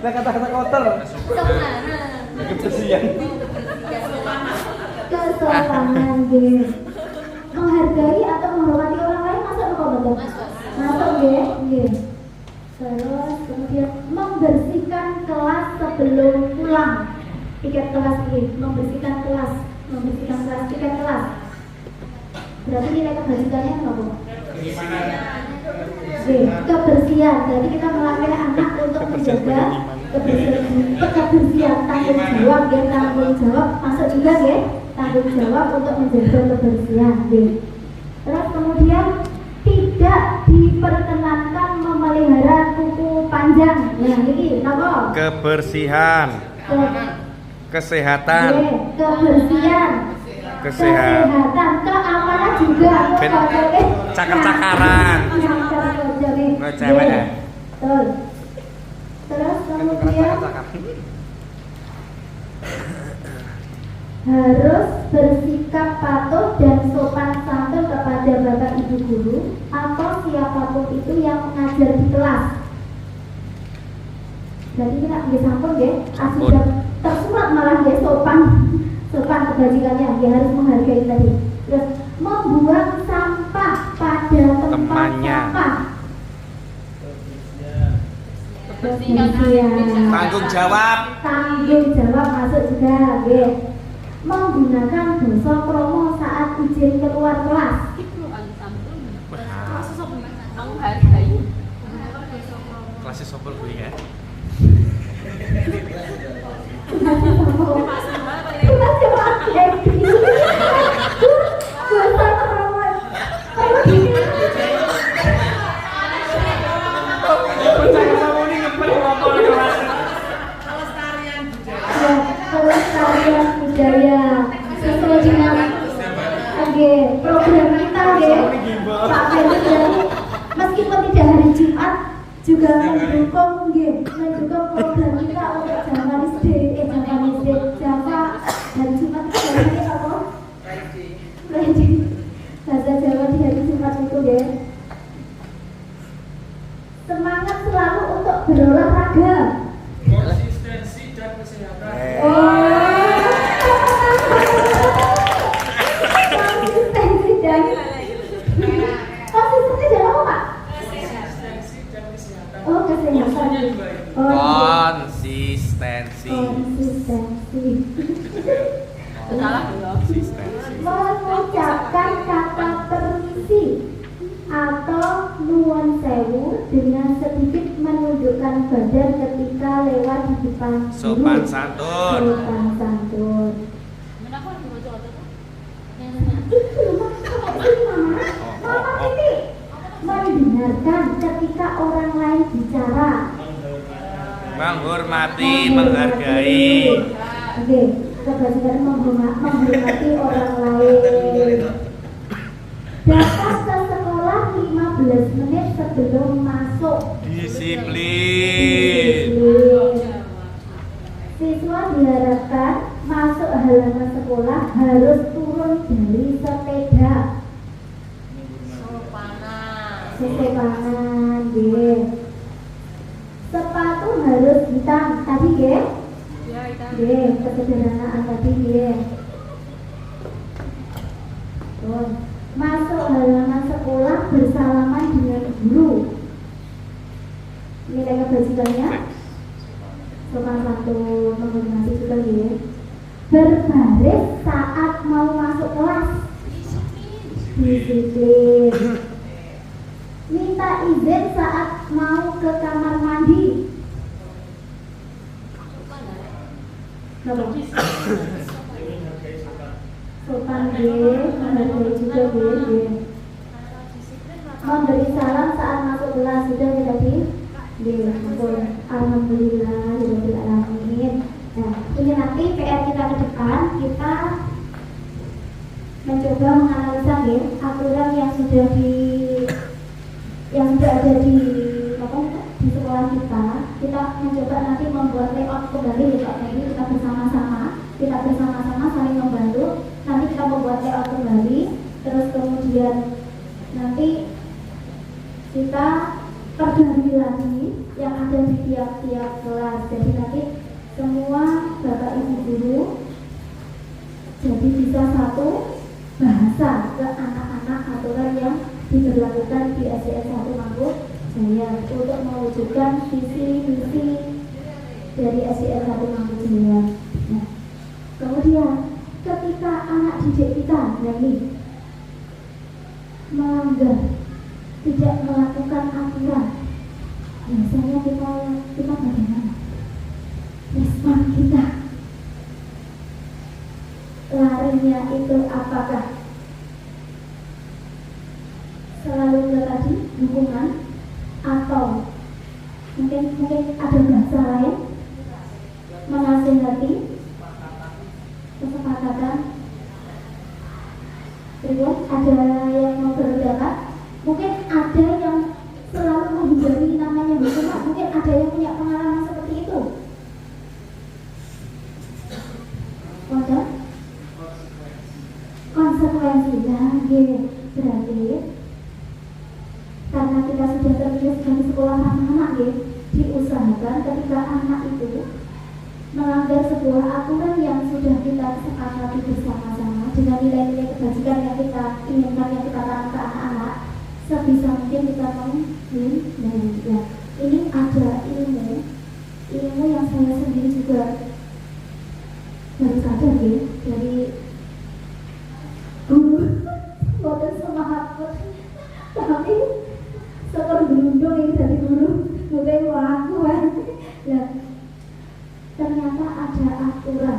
Nah, kata-kata kotor. Kebersihan. Kesopanan, guys. Menghargai atau menghormati orang lain masuk ke komentar. Masuk, guys. Terus kemudian membersihkan kelas sebelum pulang. Tiket kelas ini, membersihkan kelas, tiket kelas. Berarti nilai kebajikannya apa? Kebersihan. Jadi kita melatih anak untuk menjaga kebersihan, tanggung jawab masuk juga ya, tanggung jawab untuk menjaga kebersihan. Terus kemudian tidak diperkenankan memelihara kuku panjang. Nah ini apa? Kebersihan. Kesehatan. Kebersihan. Kesehatan, keamanan juga. Cakar-cakaran. Cewek ya. Terus kemudian harus bersikap patuh dan sopan santun kepada bapak ibu guru atau siapapun itu yang mengajar di kelas. Jadi kita sampun ya, sudah tersurat malah ya sopan kebajikannya, dia harus menghargai tadi. Terus membuang sampah pada tempat sampah. Tanggung jawab masuk juga ya. Menggunakan dosa promo saat izin keluar kelas. Kelasnya sopel gue ya. Pelestarian budaya sesuai dengan program kita Pak Ferry, meskipun tidak hari Jumat juga mendukung program kita untuk Javanis Day, Java hari Jumat itu hari apa? Friday. Bahasa Jawa di hari Jumat itu ya. Semangat selalu untuk berolahraga. Konsistensi dan kesehatan. Konsistensi dan apa Pak? Konsistensi dan kesehatan. Oh, kesehatan. Konsistensi. Mengucapkan kata permisi atau nuwun sewu dengan sedikit menundukkan badan ketika lewat di depan guru. Sopan santun. Mendengarkan ketika orang lain bicara. Menghormati, menghargai. Oke, kebajikan menghormati orang lain. Datang ke sekolah 15 menit sebelum masuk. Disiplin. Siswa diharapkan masuk halaman sekolah harus turun dari sepeda. Sopanan, sepatu harus hitam tadi kesederhanaan tadi masuk halaman sekolah bersalaman dengan guru. Nilai kebajikannya sopan santun, menghormati juga berbaris saat mau masuk kelas. Disiplin. Minta izin saat mau ke kamar mandi. Sopan menghargai juga memberi salam saat masuk kelas sudah tadi. Alhamdulillah, alamin. Nah, ini nanti PR kita ke depan, kita mencoba menganalisa aturan yang sudah ada di sekolah kita. Kita mencoba nanti membuat layout kembali Pak Ferry, kita bersama-sama saling membantu. Nanti kita membuat layout kembali, terus kemudian nanti kita perbarui lagi yang ada di tiap-tiap kelas. Jadi nanti semua Bapak Ibu guru jadi bisa satu bahasa ke anak-anak aturan yang diberlakukan di SDN 1 Mangku saya untuk mewujudkan visi misi dari SDN 1 Mangkunegaran. Nah, kemudian ketika anak didik kita melanggar, tidak melakukan aturan, biasanya kita bagaimana? Respon kita, larinya itu apakah selalu ke tadi hukuman, atau mungkin ada bahasa lain, menasihati, kesepakatan. Terus ada yang mau berpendapat, mungkin ada yang selalu menghindari namanya hukuman, mungkin ada yang punya pengalaman seperti itu. Wadah konsekuensi, berarti karena kita sudah tertulis dari sekolah anak-anak, diusahakan ketika anak itu melanggar sebuah aturan yang sudah kita sepakati bersama-sama dengan nilai-nilai kebajikan yang kita inginkan, yang kita tanam ke anak-anak, sebisa mungkin kita menghindari. Ini ada ilmu yang saya sendiri juga baru sadar dari guru, bukan semangat, tapi seperti berundung ini dari guru, bukan aku kan. Nah, ternyata ada aturan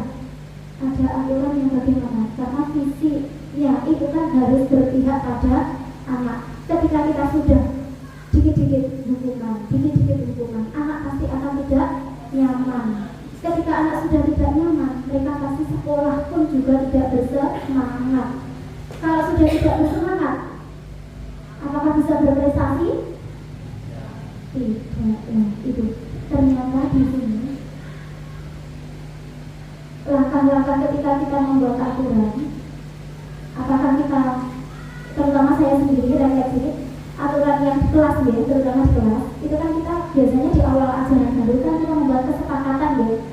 yang bagaimana? Karena visi ya itu kan harus berpihak pada anak. Ketika kita sudah dikit-dikit hukuman, anak pasti akan tidak nyaman. Ketika anak sudah tidak nyaman, mereka pasti sekolah pun juga tidak bersemangat. Kalau sudah tidak bersemangat, apakah bisa berprestasi? Tidak. Itu ternyata di sini langkah-langkah ketika kita membuat aturan, apakah kita, terutama saya sendiri refleksi, aturan yang di kelas terutama di kelas, itu kan kita biasanya di awal ajaran baru kan kita membuat kesepakatan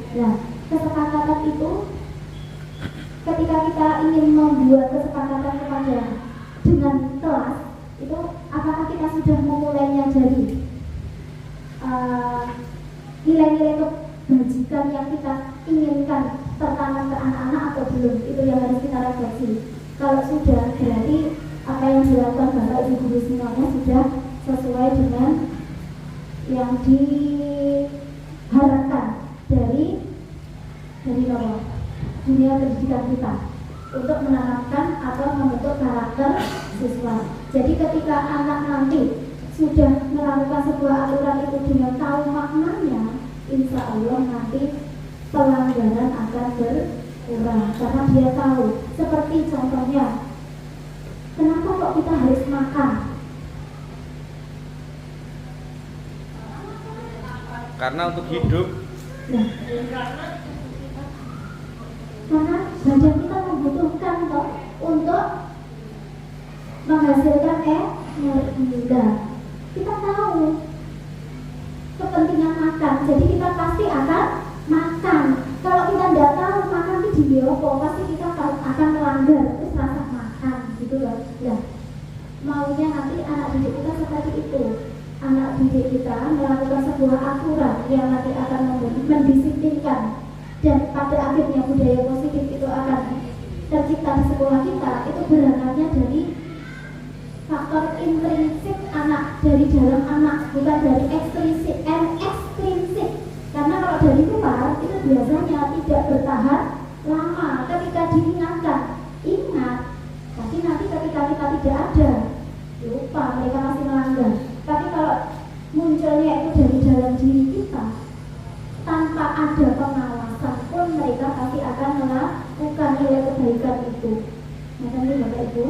Nah, kesepakatan itu ketika kita ingin membuat kesepakatan kepada dengan kelas, itu apakah kita sudah memulainya dari nilai-nilai kebajikan yang kita inginkan tertanam ke anak-anak atau belum? Itu yang harus kita refleksi. Kalau sudah, berarti apa yang dilakukan Bapak Ibu guru semuanya sudah sesuai dengan yang diharapkan dari dunia pendidikan kita untuk menanamkan atau membentuk karakter siswa. Jadi ketika anak nanti sudah melakukan sebuah aturan itu dengan tahu maknanya, insya Allah nanti pelanggaran akan berkurang karena dia tahu. Seperti contohnya, kenapa kok kita harus makan? Karena untuk hidup. Nah, karena badan kita membutuhkan untuk menghasilkan energi. Kita tahu kepentingan makan, jadi kita pasti akan makan. Kalau kita tidak tahu makan itu di biopo, pasti kita akan melanggar, terus rasa makan gitu loh. Nah, maunya nanti anak didik kita seperti itu. Anak didik kita melakukan sebuah aturan yang nanti akan mendisiplinkan, dan pada akhirnya budaya positif itu akan tercipta di sekolah kita. Itu berangkatnya dari faktor intrinsik anak, dari dalam anak, bukan dari ekstrinsik. Karena kalau dari luar itu biasanya tidak bertahan lama. Ketika diingatkan, ingat, tapi nanti ketika kita tidak ada, lupa, mereka masih melanggar. Tapi kalau munculnya itu dari dalam diri kita, tanpa ada pengawasan pun mereka pasti akan melakukan nilai kebaikan itu. Macam ini Bapak Ibu.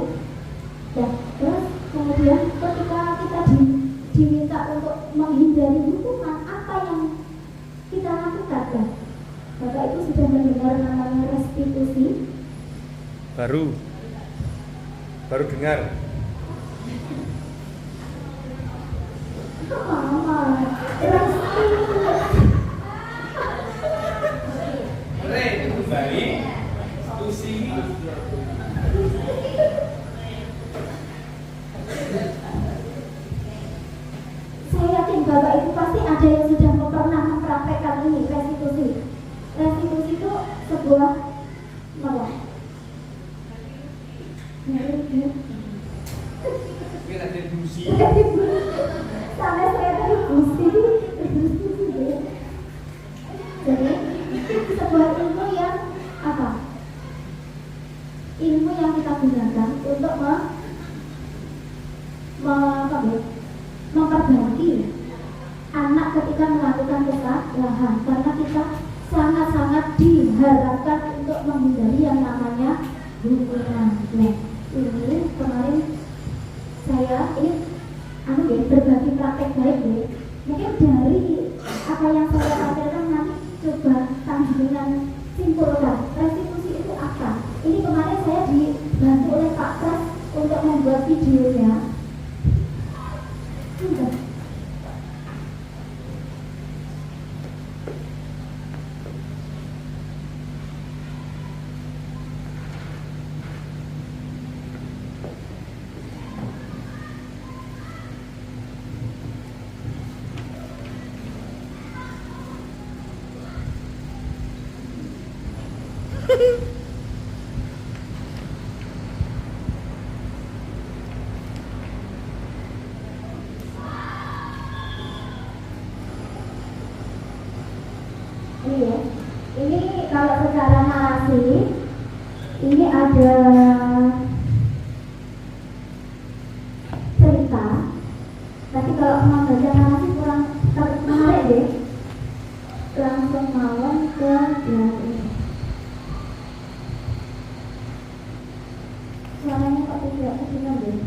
Dan terus kemudian ketika kita diminta untuk menghindari hukuman, apa yang kita lakukan? Bapak Ibu sudah mendengar namanya restitusi? Baru dengar. Saya sebuah apa? Sampai saya terbusi. Jadi sebuah ilmu yang apa? Ilmu yang kita gunakan untuk memperbaiki anak ketika melakukan kesalahan, karena kita sangat-sangat diharapkan untuk menghindari yang namanya hukuman. Nah, ini kemarin saya berbagi praktek baik ya. Mungkin dari apa yang saya ajarkan nanti coba dengan simpulkan restitusi itu apa. Ini kemarin saya dibantu oleh Pak Pras untuk membuat videonya. Ini kalau secara narasi ini ada cerita, tapi kalau membaca narasi kurang menarik deh. Langsung mawon ke ini. Suaranya kok tidak kedengar deh.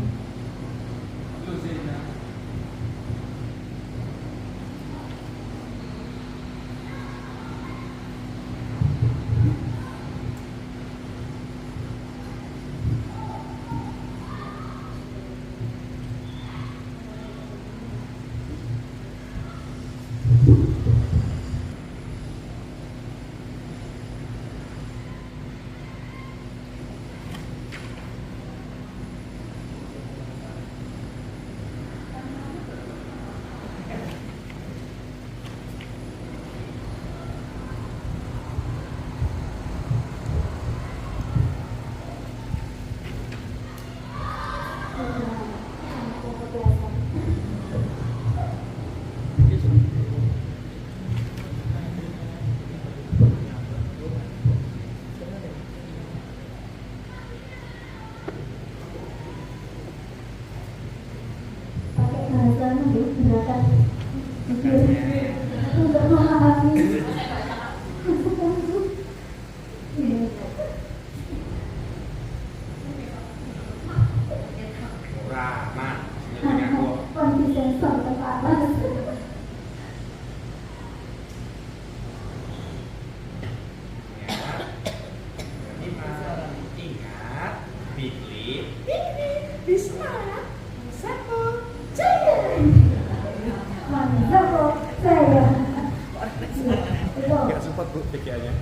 Nggak sempat Bu PKA-nya.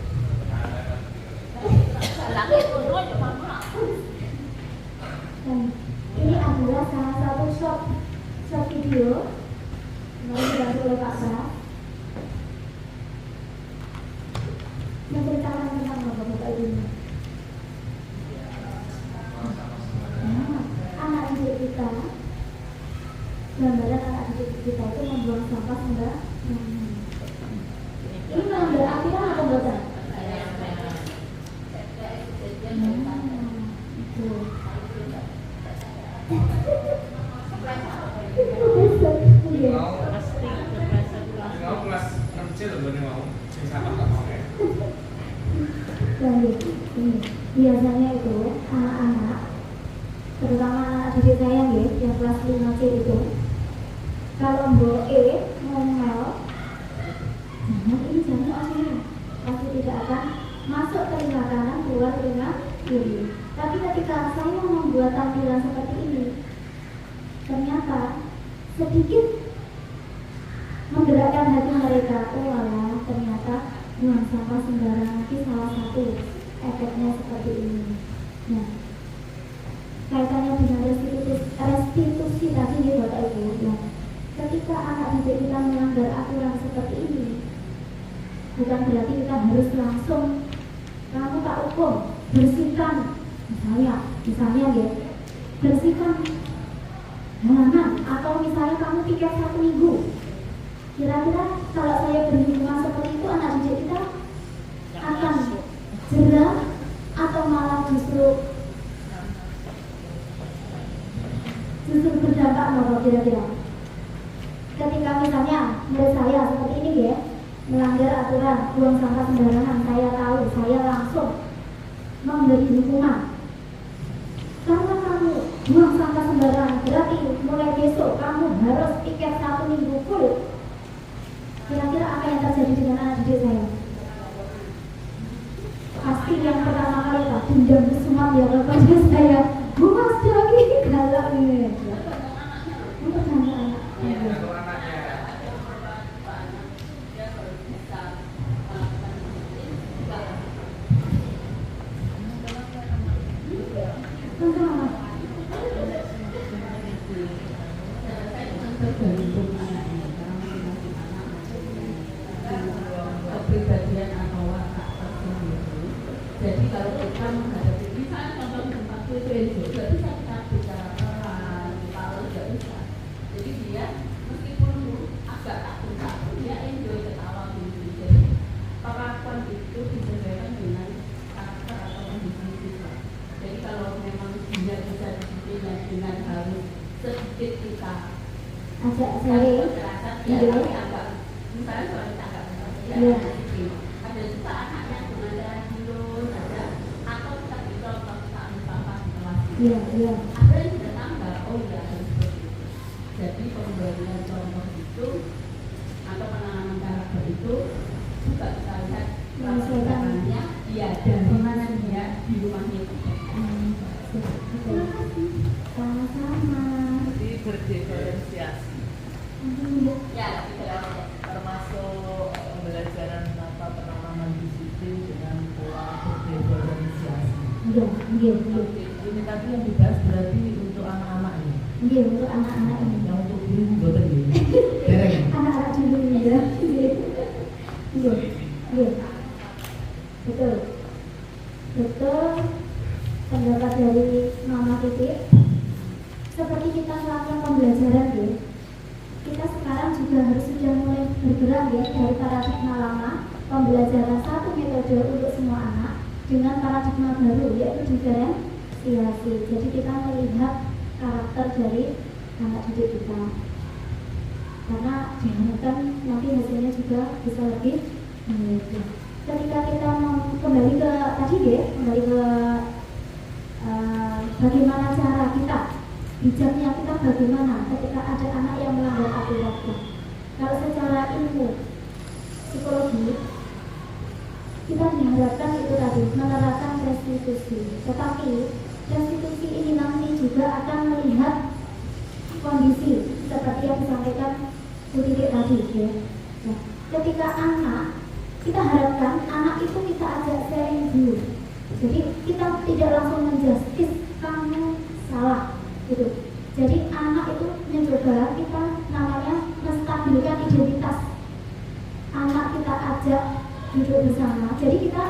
Ini adalah salah satu short video yang dibantu oleh Pak Pras menceritakan tentang bapak-bapak ini. Anak didik kita, gambaran anak didik kita itu membuang sampah sembarangan. Ini melanggar aturan atau bukan? Biasanya itu anak-anak, terutama anak didik saya yang kelas 5C itu, kalau Mbok E ngomel, ini jangan akhirnya pasti tidak akan masuk telinga kanan, keluar telinga kiri. Tapi ketika saya membuat tampilan seperti ini, ternyata sedikit menggerakkan hati mereka. Oh alah, ternyata buang sampah sembarangan itu salah satu efeknya seperti ini. Nah, kaitannya dengan restitusi tadi nih Bapak Ibu. Nah, ketika anak didik kita melanggar aturan seperti ini, bukan berarti kita harus langsung bersihkan, misalnya ya, bersihkan halaman, atau misalnya kamu piket 1 minggu. Kira-kira kalau saya beri hukuman seperti itu, anak didik kita akan jerah atau malah justru berdampak apa kira-kira? Ketika misalnya menurut saya seperti ini ya, melanggar aturan buang sampah sembarangan, saya tahu, saya langsung memberi hukuman. Karena kamu buang sampah sembarangan, berarti mulai besok kamu harus piket 1 minggu full. Kira-kira apa yang terjadi dengan anak didik saya? Pasti yang pertama kali Pak, dendam kesumat ya kepada saya. Mas lagi galak nih. Untuk anak-anak. Kepribadian atau watak tersendiri. Jadi kalau kita menghadapi misalnya contoh tempat itu juga bisa kita bicara pelan, kalau nggak bisa. Jadi dia meskipun agak takut dia enjoy ketawa gitu. Jadi perlakuan itu disesuaikan dengan karakter atau kondisi siswa. Jadi kalau memang dia bisa disiplin dengan harus sedikit kita Ajak saya dia agak misalnya soal kita agak ada juga anak yang belajar dulu saja atau kita dicontoh kita sampah di kelas ada yang sudah tambah harus seperti itu. Jadi pemberian contoh itu atau penanganan karakter itu juga kita lihat perkembangannya dia dari mana dia di rumahnya itu. Sama-sama. Jadi berdiferensiasi ya termasuk pembelajaran penanaman disiplin dengan pola berdiferensiasi. Ini tadi yang dibahas berarti untuk anak-anak ini. Iya, untuk anak-anak ini. Yang untuk guru buatan ini. Dereng. Anak-anak dulu ya. Iya. Betul. Pendapat dari Mama Titik. Seperti kita melakukan pembelajaran ya. Kita sekarang juga harus sudah mulai bergerak ya dari paradigma lama pembelajaran satu metode untuk semua anak dengan paradigma baru yaitu diferensiasi. Jadi kita melihat karakter dari anak didik kita, karena diharapkan nanti hasilnya juga bisa lebih baik. Ketika kita mau kembali ke tadi ya, kembali ke bagaimana cara kita bijaknya kita bagaimana ketika ada anak yang melanggar aturan. Kalau secara ilmu psikologi kita diharapkan itu tadi menerapkan restitusi, tetapi restitusi ini nanti juga akan melihat kondisi seperti yang disampaikan Bu Titik tadi ya. Nah, ketika anak kita harapkan anak itu kita ajak sharing dulu. Jadi kita tidak langsung menjustis kamu salah gitu. Jadi anak itu mencoba kita namanya menstabilkan identitas anak, kita ajak duduk bersama. Jadi kita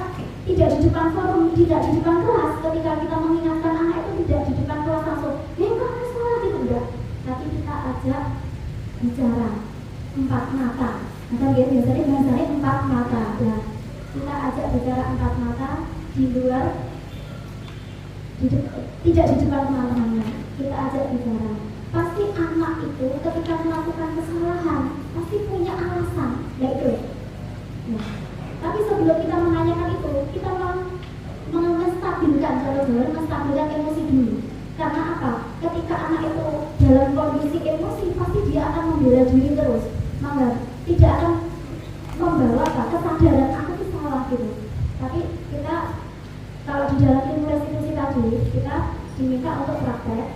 tidak di depan forum, tidak di depan kelas. Ketika kita mengingatkan anak itu tidak di depan kelas langsung, kamu salah gitu enggak. Tapi kita ajak bicara 4 mata. Nah, biasanya bahasanya 4 mata. Ya, kita ajak bicara 4 mata di luar, tidak di depan teman-temannya. Kita ajak bicara. Pasti anak itu ketika melakukan kesalahan pasti punya alasan, yaitu. Nah, tapi sebelum kita menanyakan itu, kita menstabilkan, menstabilkan emosi dulu. Karena apa? Ketika anak itu dalam kondisi emosi, pasti dia akan membela diri terus, tidak akan membawa kesadaran aku itu salah gitu. Tapi kita kalau di dalam ilmu restitusi tadi, kita diminta untuk praktek.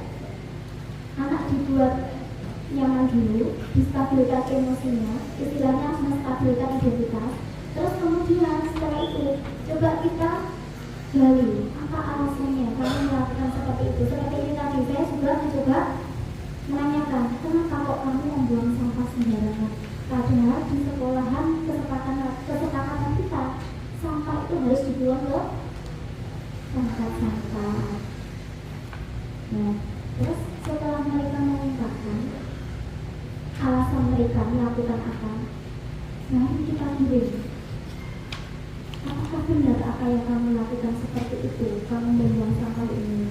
Anak dibuat nyaman dulu, distabilkan emosinya, istilahnya menstabilkan identitas. Terus kemudian setelah itu coba kita gali apa alasannya kamu melakukan seperti itu. Seperti ini tadi saya juga mencoba menanyakan kenapa kok kamu membuang sampah sembarangan. Padahal di sekolahan kesepakatan kita sampah itu harus dibuang ke sangka-sangka. Nah, terus setelah mereka mengungkapkan alasan mereka melakukan apa, nah kita pilih. Apakah benar apa yang kamu lakukan seperti itu? Kamu membuang sampah ini.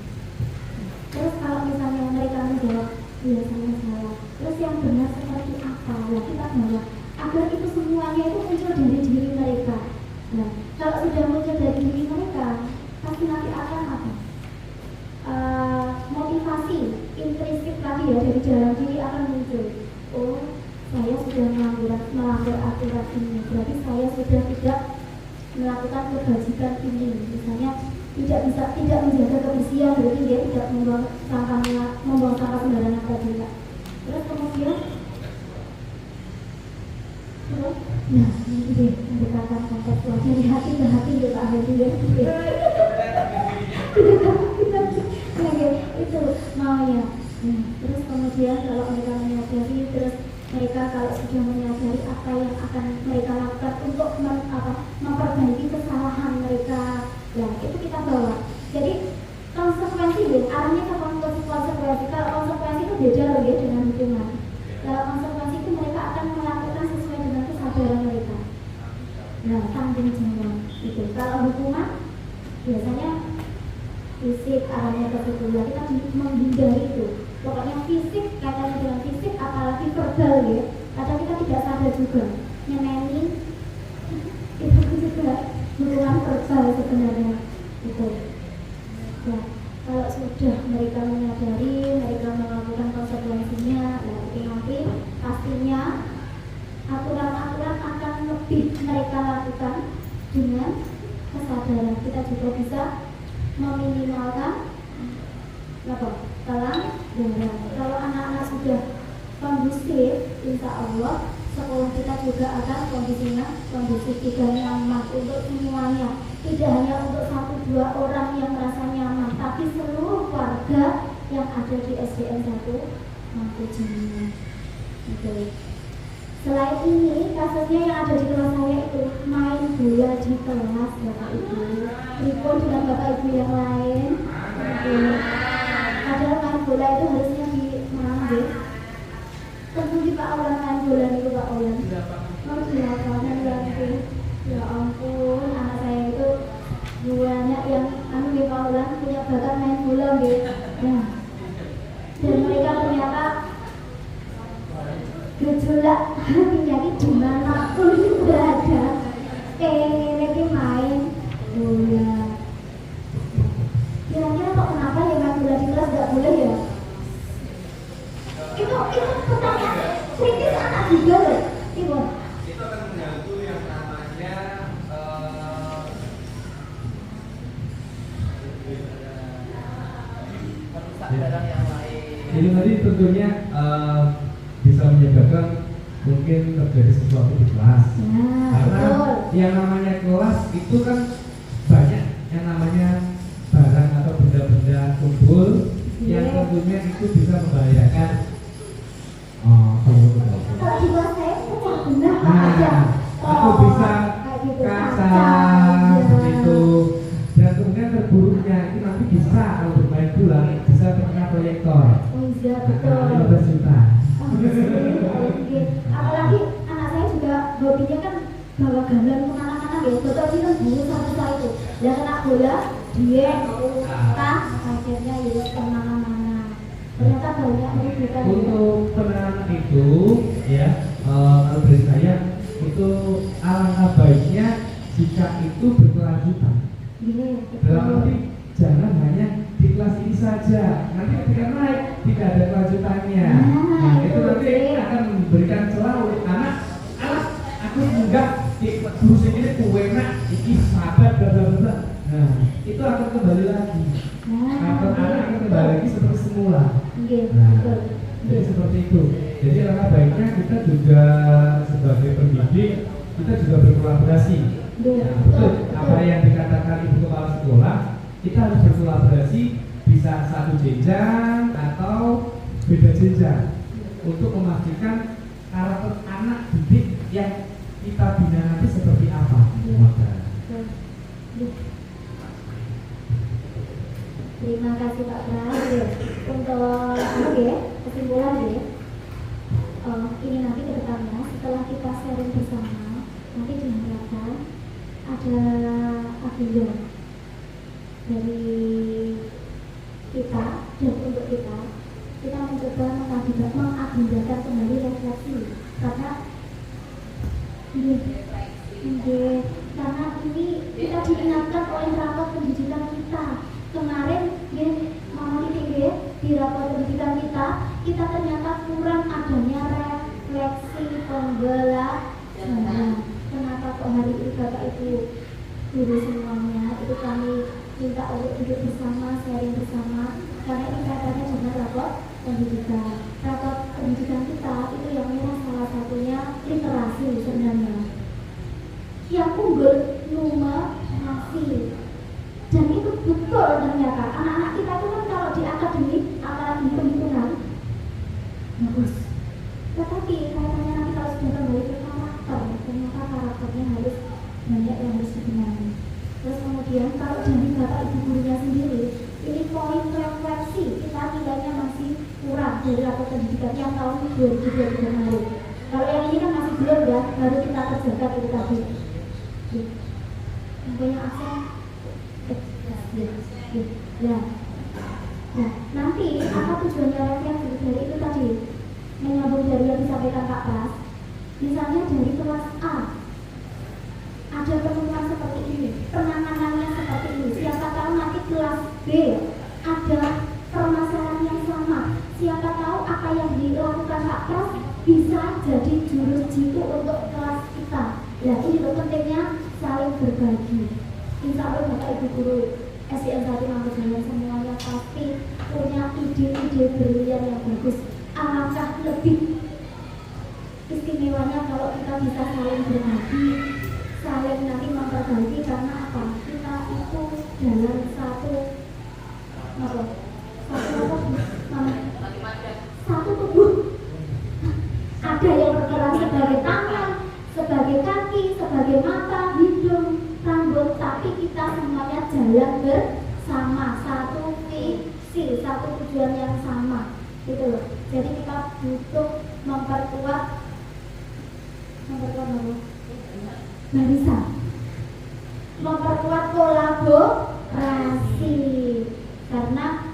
Terus kalau misalnya mereka menjawab, iya saya salah. Terus yang benar seperti apa? Nah kita bawa agar itu semuanya itu muncul dari diri mereka. Nah kalau sudah muncul dari diri mereka, pasti nanti akan apa? Motivasi intrinsik lagi ya dari dalam diri akan muncul. Oh, saya sudah melanggar aturan ini. Berarti saya sudah tidak melakukan kebajikan ini. Misalnya tidak menjaga kebersihan, berarti dia tidak membuang sampah sembarangan tadi. Terus kemudian nah ini deh pendekatan kontekstual dari hati ke hati ya Pak Hadi ya. Itu maunya. Terus kemudian kalau mereka menyadari, terus mereka kalau sudah menyadari apa yang akan mereka lakukan untuk memperbaiki kesalahan mereka, ya itu kita bawa. Jadi konsekuensi ya, arahnya ke konsekuensi. Kalau konsekuensi itu beda loh ya dengan hukuman. Kalau konsekuensi itu mereka akan melakukan sesuai dengan kesadaran mereka. Nah, tanggung jawab itu. Kalau hukuman biasanya fisik, arahnya ke situ. Ya, kita menghindari itu. Pokoknya fisik, kaitannya dengan fisik, apalagi verbal ya. Kadang kita tidak sadar juga. Nyemenin itu juga hukuman verbal sebenarnya. Itu. Ya, kalau sudah mereka menyadari, mereka melakukan konsekuensinya, nanti pastinya aturan-aturan akan lebih mereka lakukan dengan kesadaran. Kita juga bisa meminimalkan pelanggaran. Kalau anak-anak sudah kondusif, insya Allah sekolah kita juga akan kondisinya kondusif, tidak nyaman untuk semuanya. Tidak hanya untuk 1-2 orang yang merasa nyaman, tapi seluruh warga yang ada di SDN 1 Mangkujayan. Selain ini, kasusnya yang ada di kelas saya itu main bola di kelas Bapak Ibu. Ribut dengan Bapak Ibu yang lain. Padahal main bola itu harusnya di mana deh? Tentu di Pak Aulan main bola itu Pak Aulan. Harus di lapangan itu. Ya ampun, anak saya itu banyak yang di Pak Aulan punya bakat main bola gitu. Nah, dan mereka ternyata gejolak hatinya ini dimanapun berada, pengen main bola. Kira-kira kok kenapa ya main bola di kelas gak boleh ya? Itu pertanyaan kritis anak juga loh, Ibu. Itu akan mengganggu yang namanya merusak barang yang lain. Jadi tadi tentunya bisa menyebabkan mungkin terjadi sesuatu di kelas. Karena betul. Yang namanya kelas itu kan banyak yang namanya barang atau benda-benda kumpul yang tentunya itu bisa membahayakan. Kalau di kelas saya itu benar aja. Atau bisa kaca seperti itu. Dan kemudian terburuknya itu nanti bisa kalau bermain bola bisa terkena proyektor. Oh iya betul. 15 juta. Apalagi anak saya juga hobinya kan bawa gambar anak-anak ya. Betul sih kan dulu sama itu. Dan kena bola dia tas akhirnya ya kemana-mana. Ternyata banyak meribukan. Untuk penanganan itu ya kalau dari saya itu alangkah baiknya jika itu berkelanjutan. Dalam arti jangan hanya di kelas ini saja, nanti ketika naik tidak ada kelanjutannya. Nah itu nanti akan memberikan celah untuk anak aku enggak guru ini kuenak ini sahabat bla. Nah itu akan kembali lagi. Anak akan kembali lagi seperti semula. Nah jadi seperti itu. Jadi alangkah baiknya kita juga sebagai pendidik kita juga berkolaborasi. Nah, betul apa yang dikatakan ibu kepala sekolah, kita harus berkolaborasi, bisa satu jenjang atau beda jenjang untuk memastikan karakter anak didik yang kita bina nanti seperti apa. Terima kasih Pak Pras. Untuk kesimpulan ini nanti ke depannya setelah kita sharing bersama, nanti diharapkan ada agenda dari kita dan untuk kita mencoba mengagendakan kembali refleksi karena ini kita diingatkan oleh rapat pendidikan kita kemarin Mama Titik di rapat pendidikan kita ternyata kurang adanya refleksi pembelajaran. Kenapa kok hari ini Bapak Ibu guru semuanya itu kami minta untuk duduk bersama, sharing bersama karena ini kaitannya dengan rapat pendidikan. Rapat pendidikan kita itu yang memang salah satunya literasi sebenarnya. Yang unggul numerasi. Dan itu betul ternyata anak-anak kita itu kan kalau di akademik apalagi perhitungan bagus. Tetapi kayaknya nanti kalau sudah kembali ke karakter, ternyata karakternya harus banyak yang harus dibenahi. Terus kemudian kalau dari Bapak Ibu gurunya sendiri, ini poin refleksi kita nilainya masih kurang dari rapat pendidikan yang tahun 2020 lalu. Kalau yang ini kan masih belum ya, baru kita kerjakan itu tadi. Yang punya aksen, ya. Nah, nanti apa tujuannya refleksi dari itu tadi? Menyambung dari yang disampaikan Pak Pras. Misalnya dari kelas A ada penemuan seperti ini, penanganannya seperti ini. Siapa tahu nanti kelas B ada permasalahan yang sama. Siapa tahu apa yang dilakukan Pak Pras bisa jadi jurus jitu untuk kelas kita. Nah, ini loh pentingnya saling berbagi. Insya Allah Bapak Ibu guru SDN 1 Mangkujayan semuanya pasti punya ide-ide brilian yang bagus. Alangkah lebih istimewanya kalau kita bisa saling berbagi, saling nanti memperbaiki karena apa? Kita itu dalam satu tubuh. Ada yang berperan sebagai tangan, sebagai kaki, sebagai mata, hidung, rambut, tapi kita semuanya jalan bersama, satu visi, satu tujuan yang sama. Gitu loh. Jadi kita butuh memperkuat barisan, memperkuat kolaborasi karena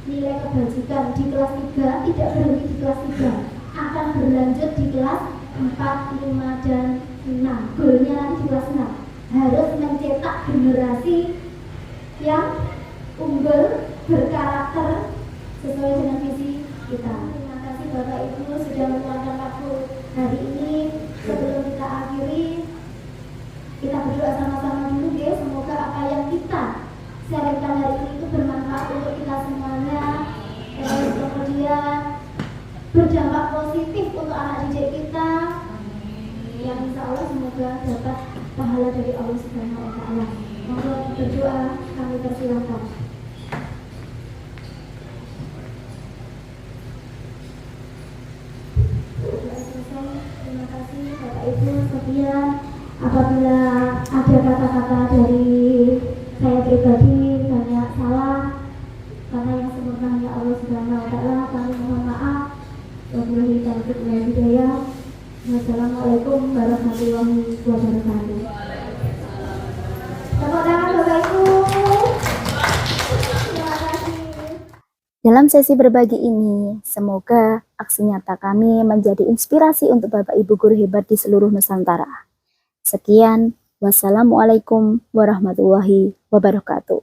nilai kebajikan di kelas 3 tidak berhenti di kelas 3, akan berlanjut di kelas 4, 5, dan 6. Goalnya nanti di kelas 6 harus mencetak generasi yang unggul, berkarakter sesuai dengan visi kita. Terima kasih Bapak Ibu sudah meluangkan waktu hari ini. Sebelum kita akhiri, kita berdoa sama-sama dulu ya. Semoga apa yang kita sharingkan hari ini itu bermanfaat untuk kita semuanya. Kemudian berdampak positif untuk anak didik kita. Yang insya Allah semoga dapat pahala dari Allah Subhanahu wa Ta'ala. Monggo berdoa, kami persilahkan. Terima kasih Bapak Ibu sekalian. Apabila ada kata-kata dari saya pribadi banyak salah, karena yang sempurna hanya Allah Subhanahu wa Ta'ala, kami mohon maaf. Wabillahi taufiq wal hidayah. Wassalamualaikum warahmatullahi wabarakatuh. Tepuk tangan Bapak Ibu. Terima kasih. Dalam sesi berbagi ini, semoga aksi nyata kami menjadi inspirasi untuk Bapak Ibu guru hebat di seluruh Nusantara. Sekian, wassalamualaikum warahmatullahi wabarakatuh.